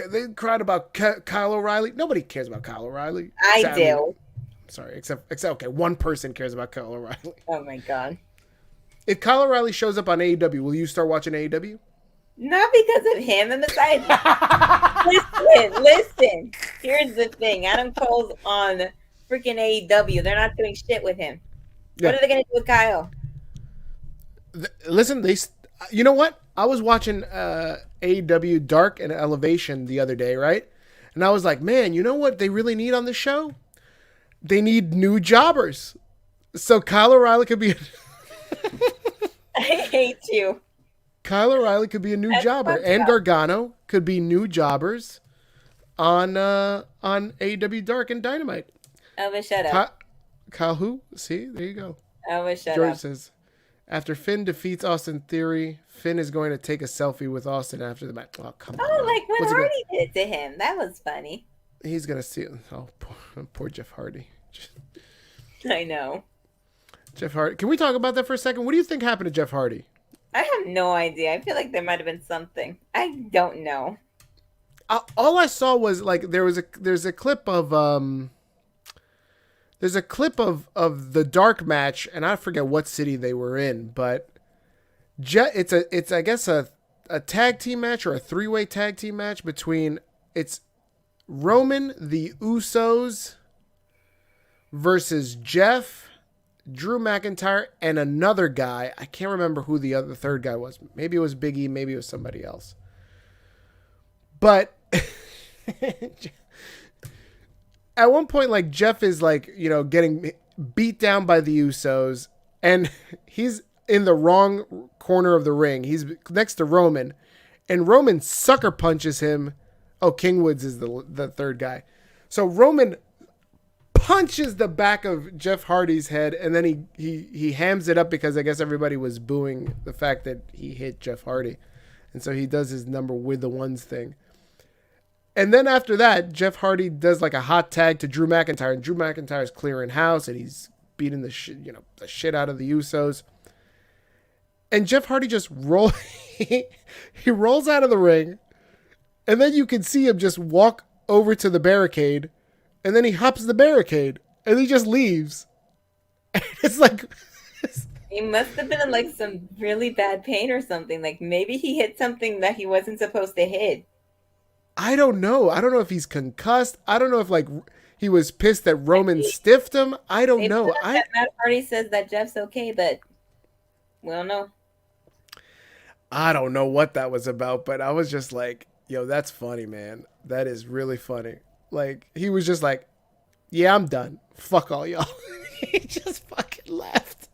They cried about Kyle O'Reilly. Nobody cares about Kyle O'Reilly. I do. Sorry, except okay, one person cares about Kyle O'Reilly. Oh my god. If Kyle O'Reilly shows up on AEW, will you start watching AEW? Not because of him. And besides, listen. Here's the thing. Adam Cole's on freaking AEW. They're not doing shit with him. Yeah. What are they going to do with Kyle? Listen, you know what? I was watching AEW Dark and Elevation the other day, right? And I was like, man, you know what they really need on this show? They need new jobbers. So Kyle O'Reilly could be... I hate you. Kyle O'Reilly could be a new jobber, and Gargano could be new jobbers on AEW Dark and Dynamite. Oh, but shut up. Kyle who? See, there you go. Oh, but shut George up. Says, after Finn defeats Austin Theory, Finn is going to take a selfie with Austin after the match. Oh, come on. Oh, like when Hardy did it to him. That was funny. He's going to see it. Oh, poor Jeff Hardy. I know. Jeff Hardy. Can we talk about that for a second? What do you think happened to Jeff Hardy? I have no idea. I feel like there might have been something. I don't know. All I saw was like there's a clip of the Dark match, and I forget what city they were in, but it's I guess a tag team match or a 3-way tag team match between it's Roman, the Usos versus Jeff, Drew McIntyre, and another guy. I can't remember who the third guy was. Maybe it was Big E. Maybe it was somebody else. But at one point, like, Jeff is like, getting beat down by the Usos, and he's in the wrong corner of the ring. He's next to Roman, and Roman sucker punches him. Oh, King Woods is the third guy. So Roman punches the back of Jeff Hardy's head, and then he hams it up because I guess everybody was booing the fact that he hit Jeff Hardy. And so he does his number with the ones thing. And then after that, Jeff Hardy does like a hot tag to Drew McIntyre, and Drew McIntyre's clearing house, and he's beating the shit out of the Usos. And Jeff Hardy just he rolls out of the ring, and then you can see him just walk over to the barricade, and then he hops the barricade, and he just leaves. And it's like... He must have been in like some really bad pain or something. Like maybe he hit something that he wasn't supposed to hit. I don't know. I don't know if he's concussed. I don't know if like he was pissed that Roman stiffed him. I don't know. Matt Hardy says that Jeff's okay, but we don't know. I don't know what that was about, but I was just like, yo, that's funny, man. That is really funny. Like, he was just like, yeah, I'm done. Fuck all y'all. He just fucking left.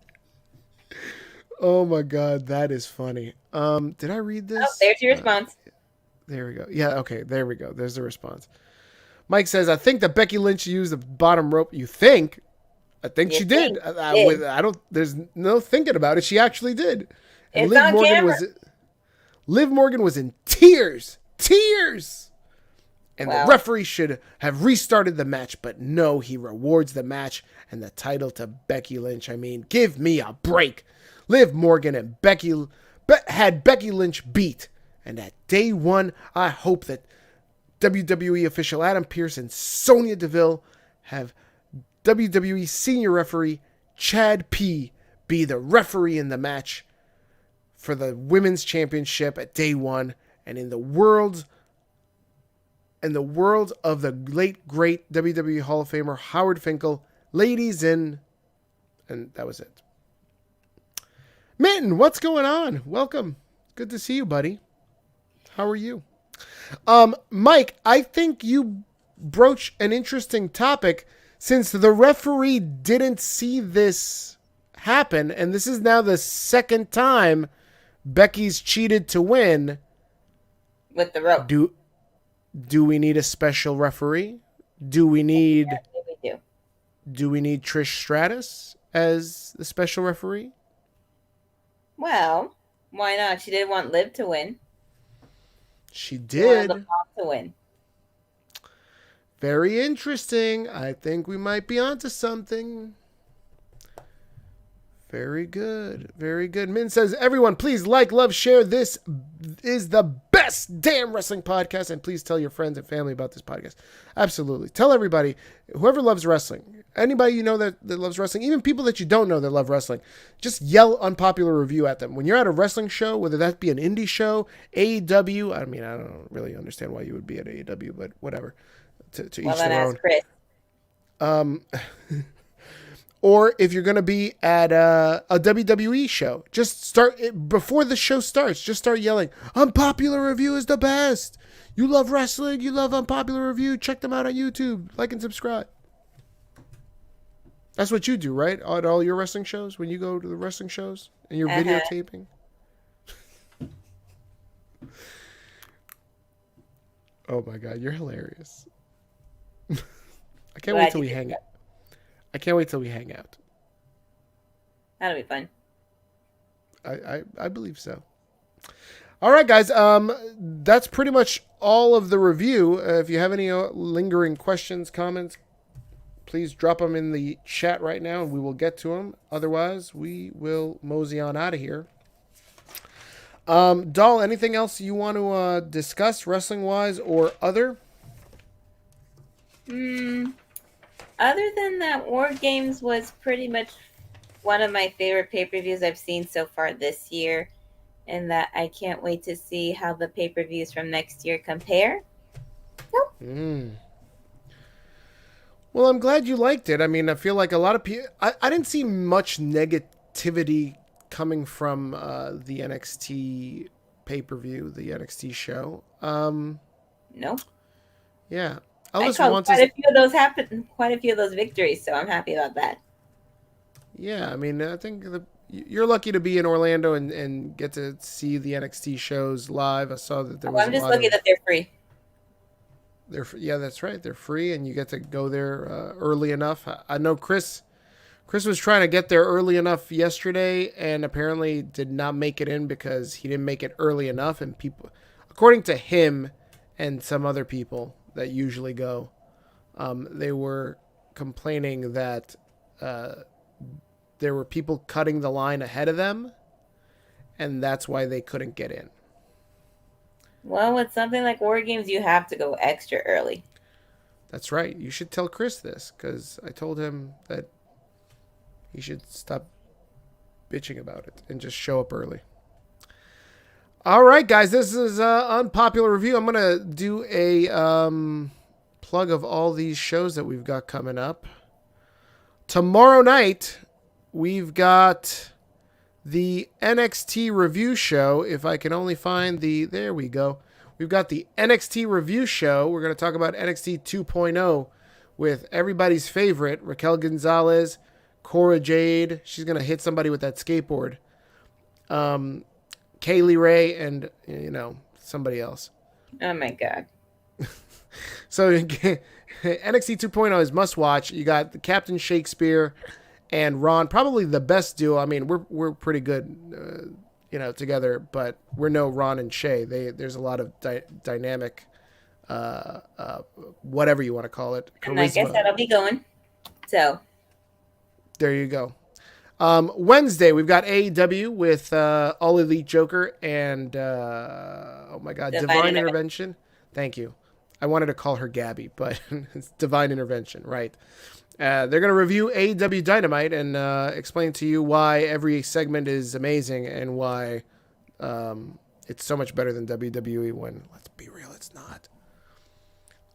Oh my God, that is funny. Did I read this? Oh, there's your response. There we go. Yeah, okay, there we go. There's the response. Mike says, I think that Becky Lynch used the bottom rope. You think? I think she did. I don't, there's no thinking about it. She actually did. And it's on camera. Liv Morgan was in tears. And the referee should have restarted the match, but no, he rewards the match and the title to Becky Lynch. I mean, give me a break. Liv Morgan and Becky had Becky Lynch beat. And at day one, I hope that WWE official Adam Pearce and Sonya Deville have WWE senior referee Chad P be the referee in the match for the Women's Championship at day one. And in the world of the late, great WWE Hall of Famer Howard Finkel, ladies and that was it. Mitten, what's going on? Welcome. Good to see you, buddy. How are you? Mike, I think you broach an interesting topic since the referee didn't see this happen, and this is now the second time Becky's cheated to win. With the rope. Do we need a special referee? Do we need Trish Stratus as the special referee? Well, why not? She didn't want Liv to win. She did. To win. Very interesting. I think we might be onto something. Very good. Very good. Min says, everyone, please like, love, share. This is the best damn wrestling podcast. And please tell your friends and family about this podcast. Absolutely. Tell everybody, whoever loves wrestling, anybody you know that loves wrestling, even people that you don't know that love wrestling, just yell unpopular review at them. When you're at a wrestling show, whether that be an indie show, AEW, I mean, I don't really understand why you would be at AEW, but whatever. To each their own. Chris. Or if you're going to be at a WWE show, just start before the show starts. Just start yelling, "Unpopular Review is the best. You love wrestling. You love Unpopular Review. Check them out on YouTube. Like and subscribe." That's what you do, right? At all your wrestling shows, when you go to the wrestling shows and you're videotaping. Oh my God, you're hilarious. I can't wait till we hang out. I can't wait till we hang out. That'll be fun. I believe so. All right, guys. That's pretty much all of the review. If you have any lingering questions, comments, please drop them in the chat right now, and we will get to them. Otherwise, we will mosey on out of here. Doll, anything else you want to discuss wrestling-wise or other? Other than that, War Games was pretty much one of my favorite pay-per-views I've seen so far this year, and that I can't wait to see how the pay-per-views from next year compare. Nope. Well, I'm glad you liked it. I mean, I feel like a lot of people... I didn't see much negativity coming from the NXT pay-per-view, the NXT show. No. Yeah. I called quite a few of those happen, quite a few of those victories, so I'm happy about that. Yeah, I mean, I think you're lucky to be in Orlando and get to see the NXT shows live. I saw that there was. I'm just lucky that they're free. Yeah, that's right. They're free, and you get to go there early enough. I know Chris was trying to get there early enough yesterday, and apparently did not make it in because he didn't make it early enough. And people, according to him and some other people that usually go, they were complaining that there were people cutting the line ahead of them, and that's why they couldn't get in. Well, with something like War Games, you have to go extra early. That's right. You should tell Chris this, because I told him that he should stop bitching about it and just show up early. All right, guys, this is Unpopular Review. I'm going to do a plug of all these shows that we've got coming up. Tomorrow night, we've got the NXT Review Show. If I can only find there we go. We've got the NXT Review Show. We're going to talk about NXT 2.0 with everybody's favorite, Raquel Gonzalez, Cora Jade. She's going to hit somebody with that skateboard. Kayley Ray, and, somebody else. Oh, my God. So NXT 2.0 is must watch. You got the Captain Shakespeare and Ron, probably the best duo. I mean, we're pretty good, together, but we're no Ron and Shay. There's a lot of dynamic, whatever you want to call it. And charisma. I guess that'll be going. So there you go. Wednesday, we've got AEW with All Elite Joker and, oh my God, Divine Intervention. Thank you. I wanted to call her Gabby, but it's Divine Intervention, right? They're going to review AEW Dynamite and explain to you why every segment is amazing and why it's so much better than WWE when, let's be real, it's not.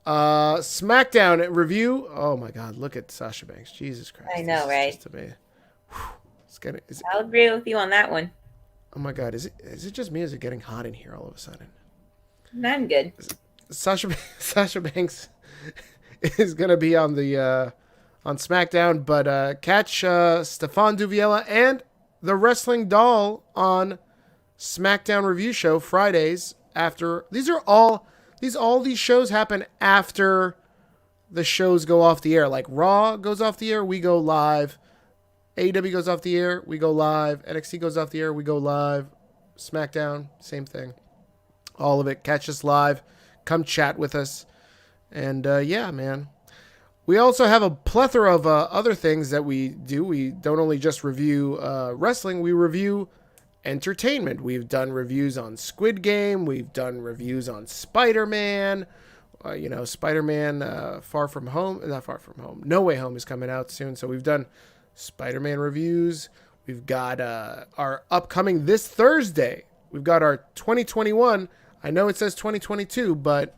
SmackDown review. Oh my God, look at Sasha Banks. Jesus Christ. I know, right? I'll agree with you on that one. Oh my God, is it just me? Is it getting hot in here all of a sudden? I'm good. Sasha Banks is gonna be on the on SmackDown, but catch Stefan Duviella and the Wrestling Doll on SmackDown Review Show Fridays after. These shows happen after the shows go off the air. Like Raw goes off the air, we go live. AEW goes off the air, we go live. NXT goes off the air, we go live. SmackDown, same thing. All of it. Catch us live. Come chat with us. And yeah, man. We also have a plethora of other things that we do. We don't only just review wrestling, we review entertainment. We've done reviews on Squid Game. We've done reviews on Spider-Man. Spider-Man Far From Home. Not Far From Home. No Way Home is coming out soon. So we've done Spider-Man reviews. We've got our upcoming this Thursday. We've got our 2021. I know it says 2022, but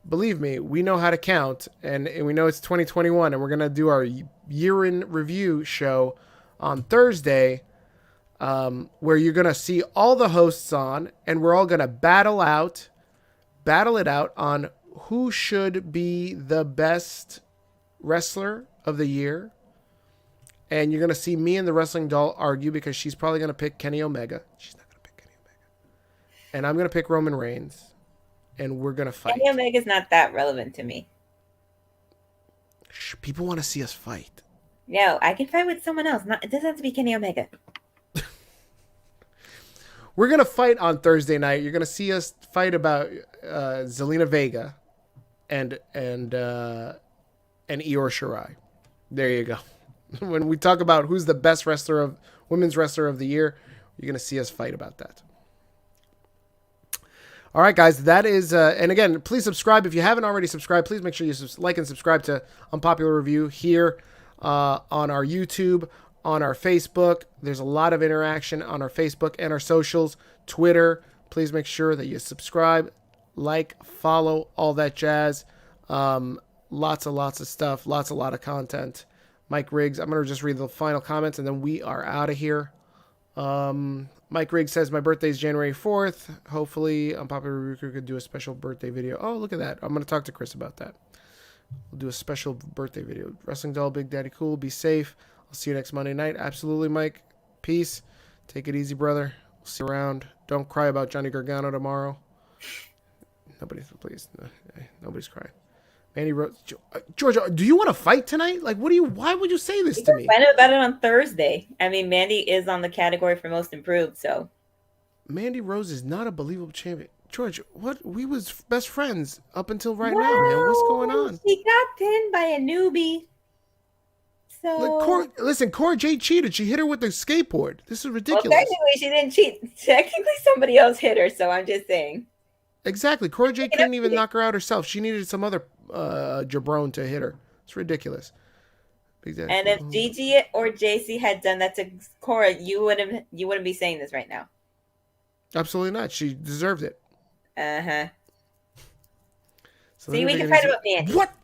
believe me, we know how to count. And we know it's 2021. And we're going to do our year-in review show on Thursday, where you're going to see all the hosts on, and we're all going to battle it out on who should be the best wrestler of the year. And you're going to see me and the wrestling doll argue because she's probably going to pick Kenny Omega. She's not going to pick Kenny Omega. And I'm going to pick Roman Reigns. And we're going to fight. Kenny Omega's not that relevant to me. People want to see us fight. No, I can fight with someone else. It doesn't have to be Kenny Omega. We're going to fight on Thursday night. You're going to see us fight about Zelina Vega and Io Shirai. There you go. When we talk about who's the best women's wrestler of the year, you're going to see us fight about that. All right, guys, that is, and again, please subscribe. If you haven't already subscribed, please make sure you like and subscribe to Unpopular Review here on our YouTube, on our Facebook. There's a lot of interaction on our Facebook and our socials, Twitter. Please make sure that you subscribe, like, follow, all that jazz. Lots of stuff, a lot of content. Mike Riggs, I'm going to just read the final comments and then we are out of here. Mike Riggs says, my birthday is January 4th. Hopefully, Unpopular Review could do a special birthday video. Oh, look at that. I'm going to talk to Chris about that. We'll do a special birthday video. Wrestling Doll, Big Daddy Cool, be safe. I'll see you next Monday night. Absolutely, Mike. Peace. Take it easy, brother. We'll see you around. Don't cry about Johnny Gargano tomorrow. Nobody's crying. Mandy Rose, Georgia, do you want to fight tonight? Like, why would you say this to me? I know about it on Thursday. I mean, Mandy is on the category for most improved, so. Mandy Rose is not a believable champion. George, what? We was best friends up until right now, man. What's going on? She got pinned by a newbie. So. Listen, Cora Jade cheated. She hit her with the skateboard. This is ridiculous. Well, technically, she didn't cheat. Technically, somebody else hit her, so I'm just saying. Exactly. Cora Jade couldn't even knock her out herself. She needed some other jabron to hit her. It's ridiculous. And if Gigi or JC had done that to Cora, you wouldn't be saying this right now. Absolutely not. She deserved it. Uh-huh. So see, we can fight about Mandy. What?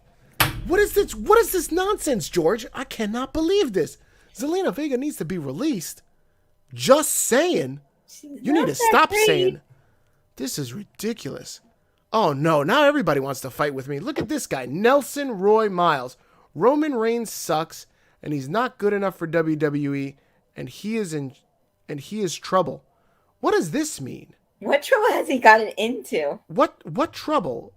What is this? What is this nonsense, George? I cannot believe this. Zelina Vega needs to be released. Just saying. You need to stop saying. This is ridiculous. Oh, no. Now everybody wants to fight with me. Look at this guy. Nelson Roy Miles. Roman Reigns sucks, and he's not good enough for WWE, and he is trouble. What does this mean? What trouble has he gotten into? What trouble?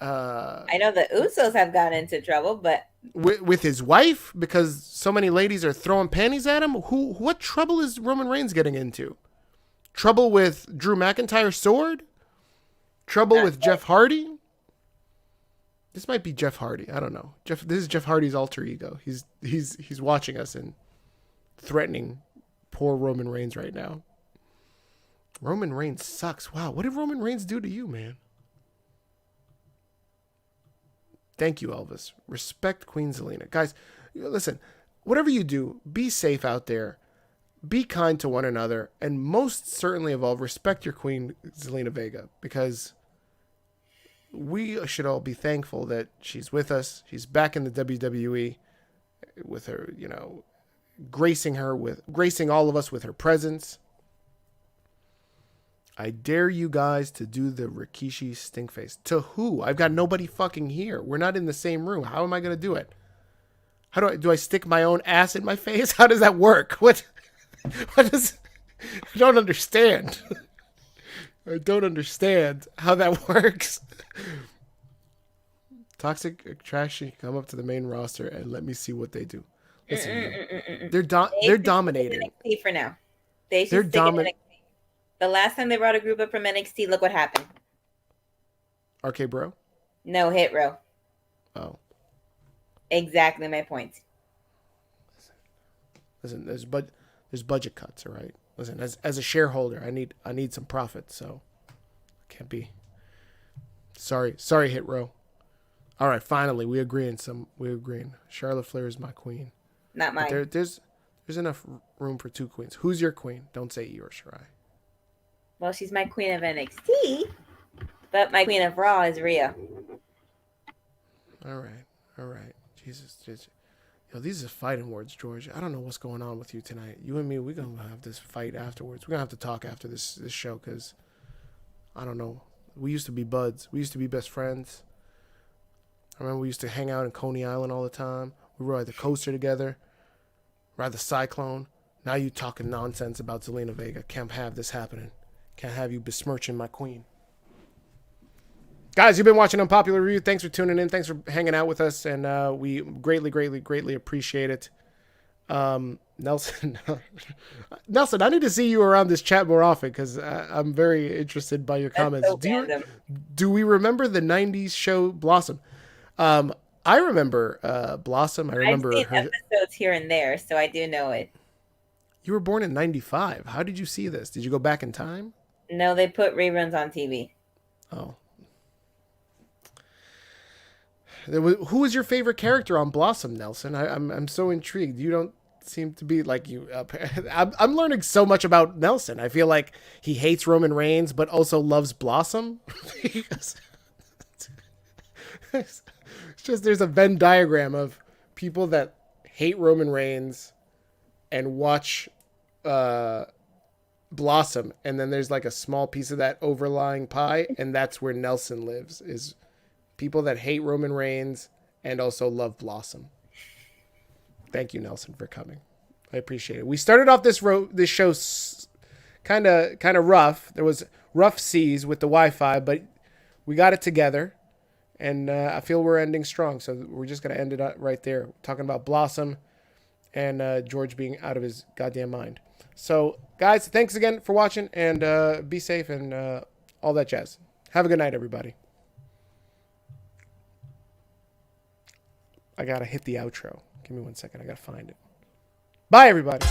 I know the Usos have gotten into trouble, but with his wife, because so many ladies are throwing panties at him. What trouble is Roman Reigns getting into? Trouble with Drew McIntyre's sword? Trouble with Jeff Hardy? This might be Jeff Hardy. I don't know. This is Jeff Hardy's alter ego. He's watching us and threatening poor Roman Reigns right now. Roman Reigns sucks. Wow, what did Roman Reigns do to you, man? Thank you, Elvis. Respect Queen Zelina. Guys, listen, whatever you do, be safe out there. Be kind to one another. And most certainly of all, respect your Queen Zelina Vega. Because we should all be thankful that she's with us. She's back in the WWE with her, gracing all of us with her presence. I dare you guys to do the Rikishi stink face. To who? I've got nobody fucking here. We're not in the same room. How am I going to do it? How do I stick my own ass in my face? How does that work? What does, I don't understand. I don't understand how that works. Toxic Attraction, come up to the main roster and let me see what they do. Listen, they're dominating. NXT for now. They're dominating. The last time they brought a group up from NXT, look what happened. RK-Bro? No, hit row. Oh, Exactly my point. listen, there's budget cuts, all right? Listen, as a shareholder, I need some profit, so I can't be. Sorry, Hit Row. All right, finally we agreeing. Charlotte Flair is my queen, Not but mine. there's enough room for two queens. Who's your queen? Don't say Io Shirai. Well, she's my queen of NXT, but my queen of Raw is Rhea. All right. Jesus. Yo, these are fighting words, George. I don't know what's going on with you tonight. You and me, we're gonna have this fight afterwards. We're gonna have to talk after this show because I don't know. We used to be buds. We used to be best friends. I remember we used to hang out in Coney Island all the time. We rode the coaster together, ride the Cyclone. Now you talking nonsense about Zelina Vega. Can't have this happening. Can't have you besmirching my queen. Guys, you've been watching Unpopular Review. Thanks for tuning in. Thanks for hanging out with us, and we greatly appreciate it. Nelson, Nelson, I need to see you around this chat more often because I'm very interested by your comments. So do we remember the '90s show Blossom? I remember Blossom. I remember I've seen her. episodes here and there, so I do know it. You were born in '95. How did you see this? Did you go back in time? No, they put reruns on TV. Oh. Who was your favorite character on Blossom, Nelson? I'm so intrigued. You don't seem to be like you. I'm learning so much about Nelson. I feel like he hates Roman Reigns, but also loves Blossom. It's just there's a Venn diagram of people that hate Roman Reigns and watch Blossom, and then there's like a small piece of that overlying pie, and that's where Nelson lives. Is people that hate Roman Reigns and also love Blossom. Thank you, Nelson, for coming. I appreciate it. We started off this show kind of rough. There was rough seas with the Wi-Fi, but we got it together, and I feel we're ending strong. So we're just gonna end it right there, talking about Blossom and George being out of his goddamn mind. So, guys, thanks again for watching, and be safe and all that jazz. Have a good night, everybody. I gotta hit the outro. Give me 1 second. I gotta find it. Bye, everybody.